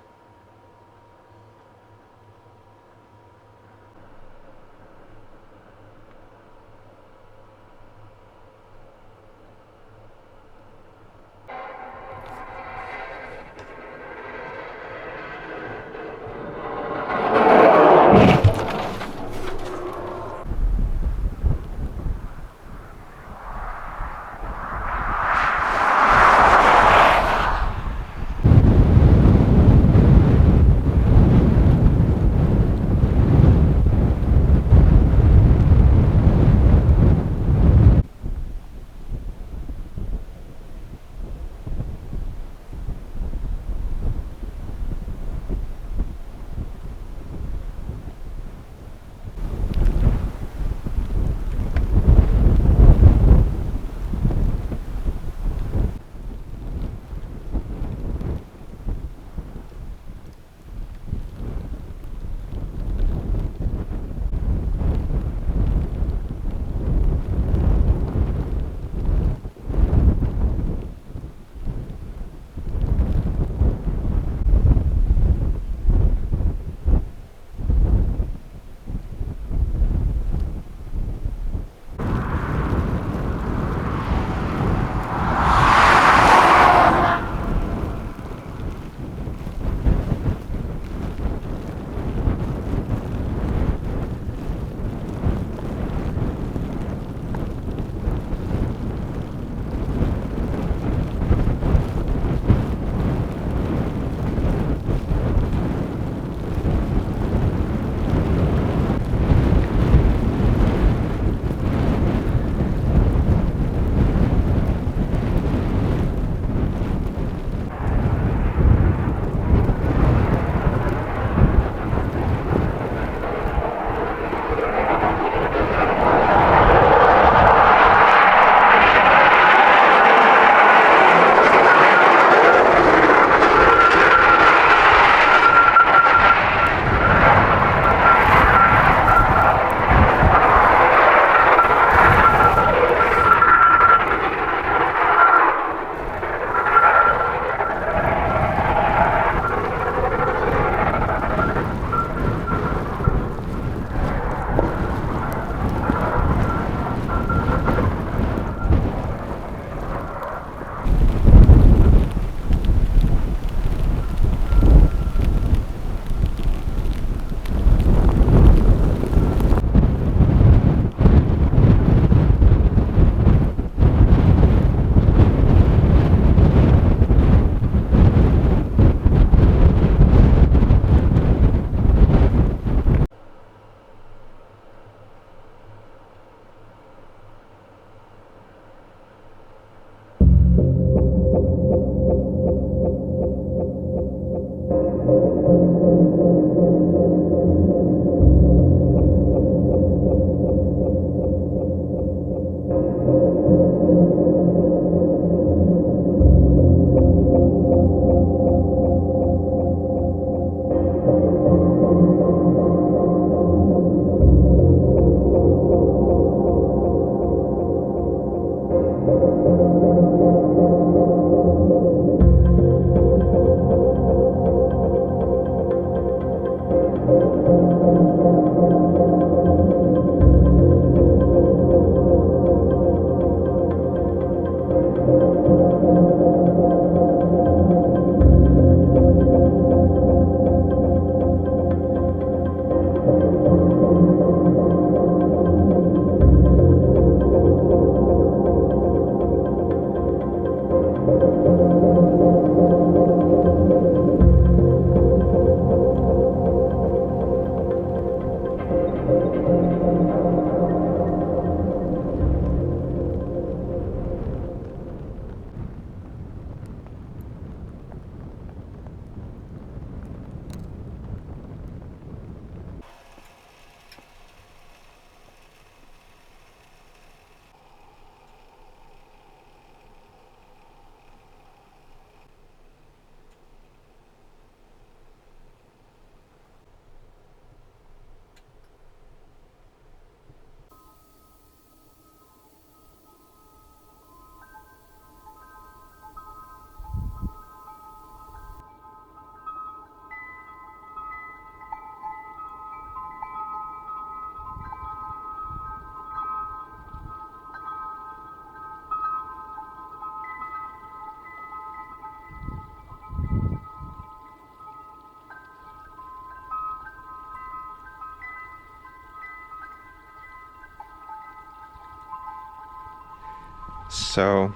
So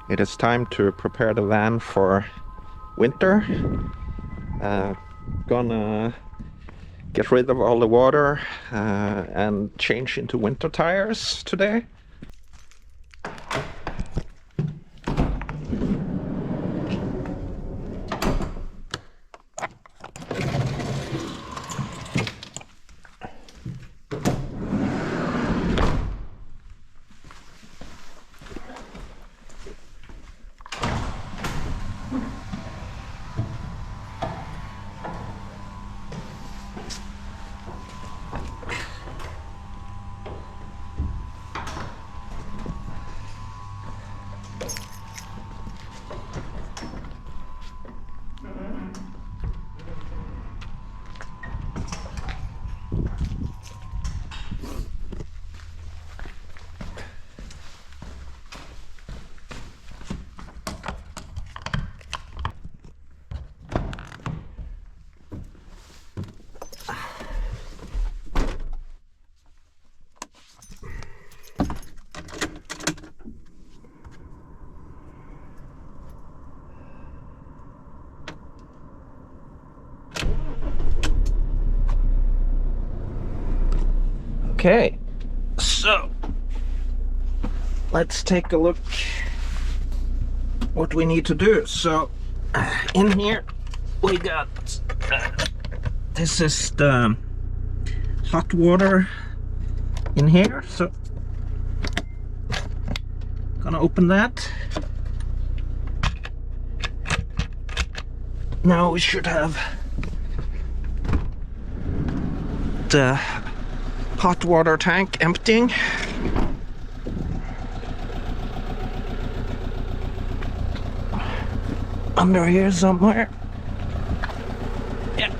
it is time to prepare the van for winter. Gonna get rid of all the water and change into winter tires today. Okay, so let's take a look what we need to do. So in here we got this is the hot water in here, so gonna open that. Now we should have the hot water tank emptying. Under here somewhere. Yeah.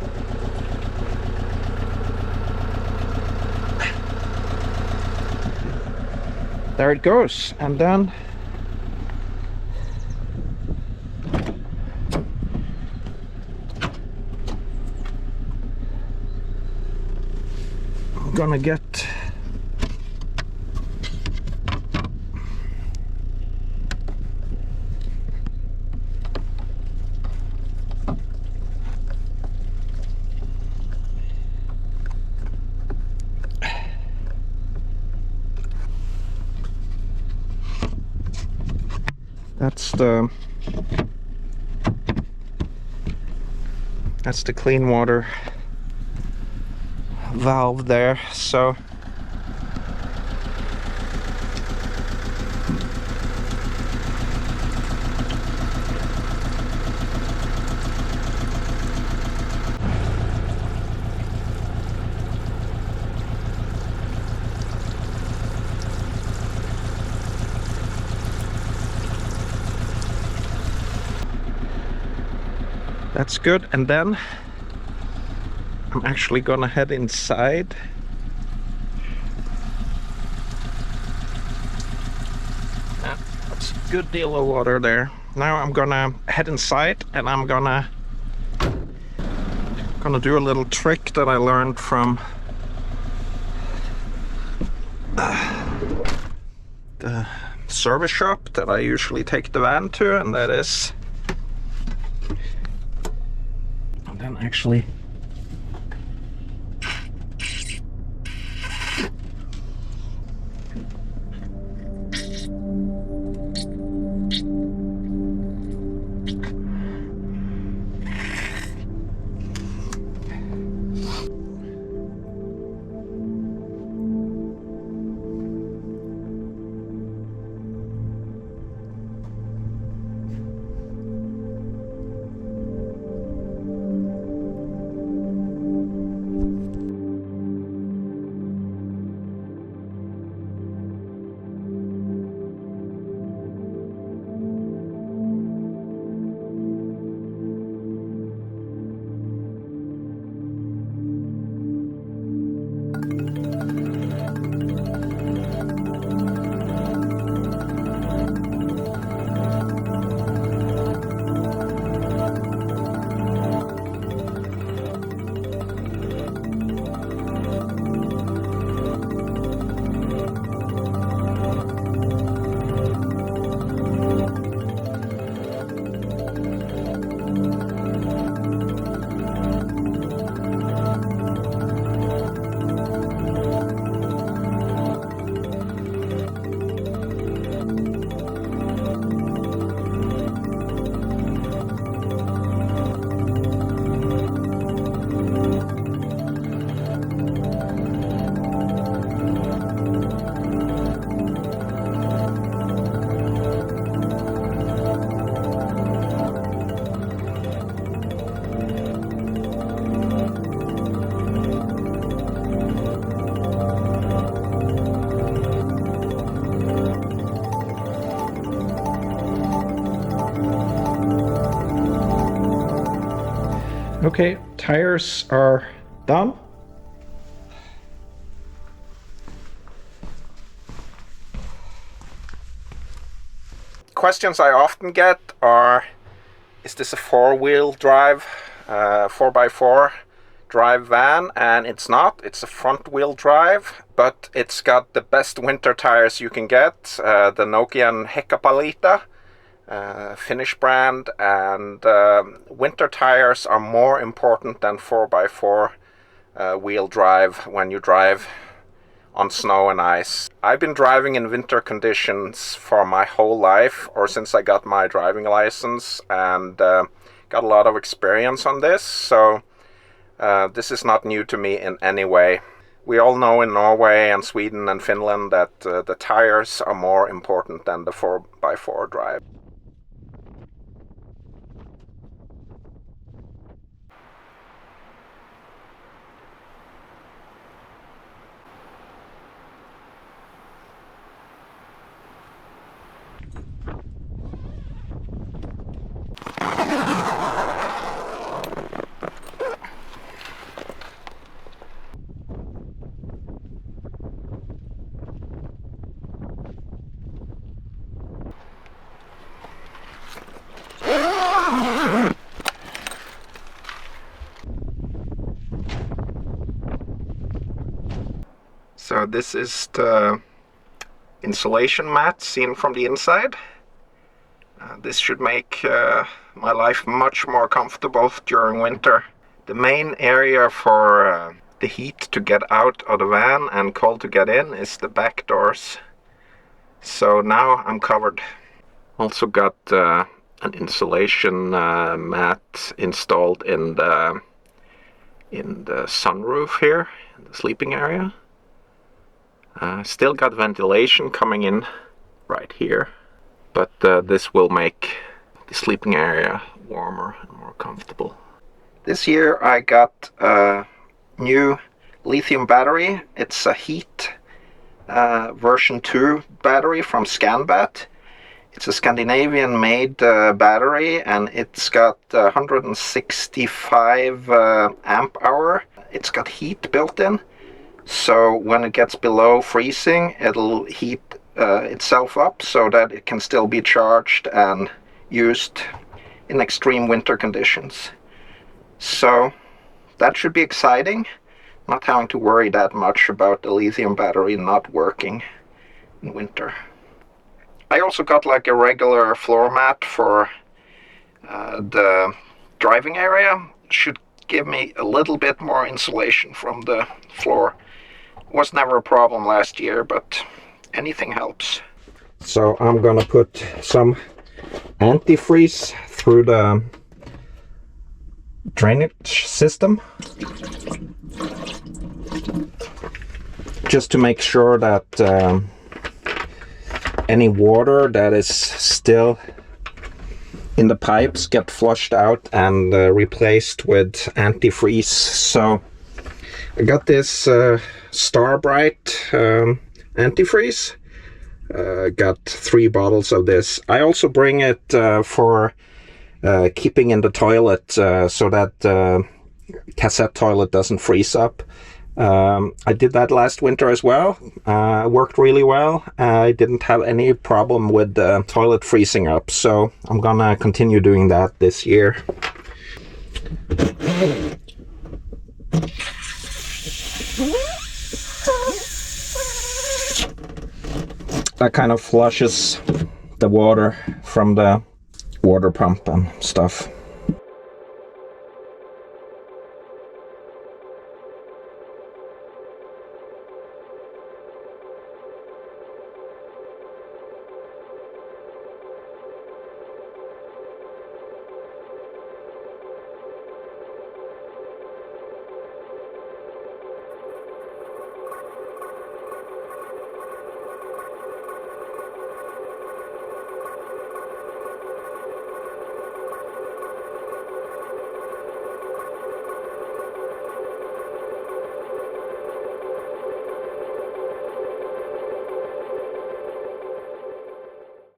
There it goes. And then I'm gonna get that's the clean water valve there. So that's good. And then I'm actually gonna head inside. That's a good deal of water there. Now I'm gonna head inside and I'm gonna do a little trick that I learned from the service shop that I usually take the van to, and that is, and then actually Okay, tires are done. Questions I often get are, is this a four-wheel drive, 4x4 drive van? And it's not. It's a front-wheel drive, but it's got the best winter tires you can get, the Nokian Hakkapeliitta, Finnish brand, and winter tires are more important than 4x4 wheel drive when you drive on snow and ice. I've been driving in winter conditions for my whole life, or since I got my driving license, and got a lot of experience on this, so this is not new to me in any way. We all know in Norway and Sweden and Finland that the tires are more important than the 4x4 drive. So this is the insulation mat seen from the inside. This should make my life much more comfortable during winter. The main area for the heat to get out of the van and cold to get in is the back doors. So now I'm covered. Also got an insulation mat installed in the sunroof here, in the sleeping area. Still got ventilation coming in right here, but this will make the sleeping area warmer and more comfortable. This year I got a new lithium battery. It's a heat version 2 battery from Scanbat. It's a Scandinavian made battery, and it's got 165 amp hour. It's got heat built in. So when it gets below freezing, it'll heat itself up so that it can still be charged and used in extreme winter conditions. So that should be exciting, not having to worry that much about the lithium battery not working in winter. I also got like a regular floor mat for the driving area. Should give me a little bit more insulation from the floor. Was never a problem last year, but anything helps. So I'm gonna put some antifreeze through the drainage system, just to make sure that any water that is still in the pipes get flushed out and replaced with antifreeze. So I got this Starbright antifreeze. Got 3 bottles of this. I also bring it for keeping in the toilet so that cassette toilet doesn't freeze up. I did that last winter as well. Worked really well. I didn't have any problem with the toilet freezing up, so I'm gonna continue doing that this year. That kind of flushes the water from the water pump and stuff.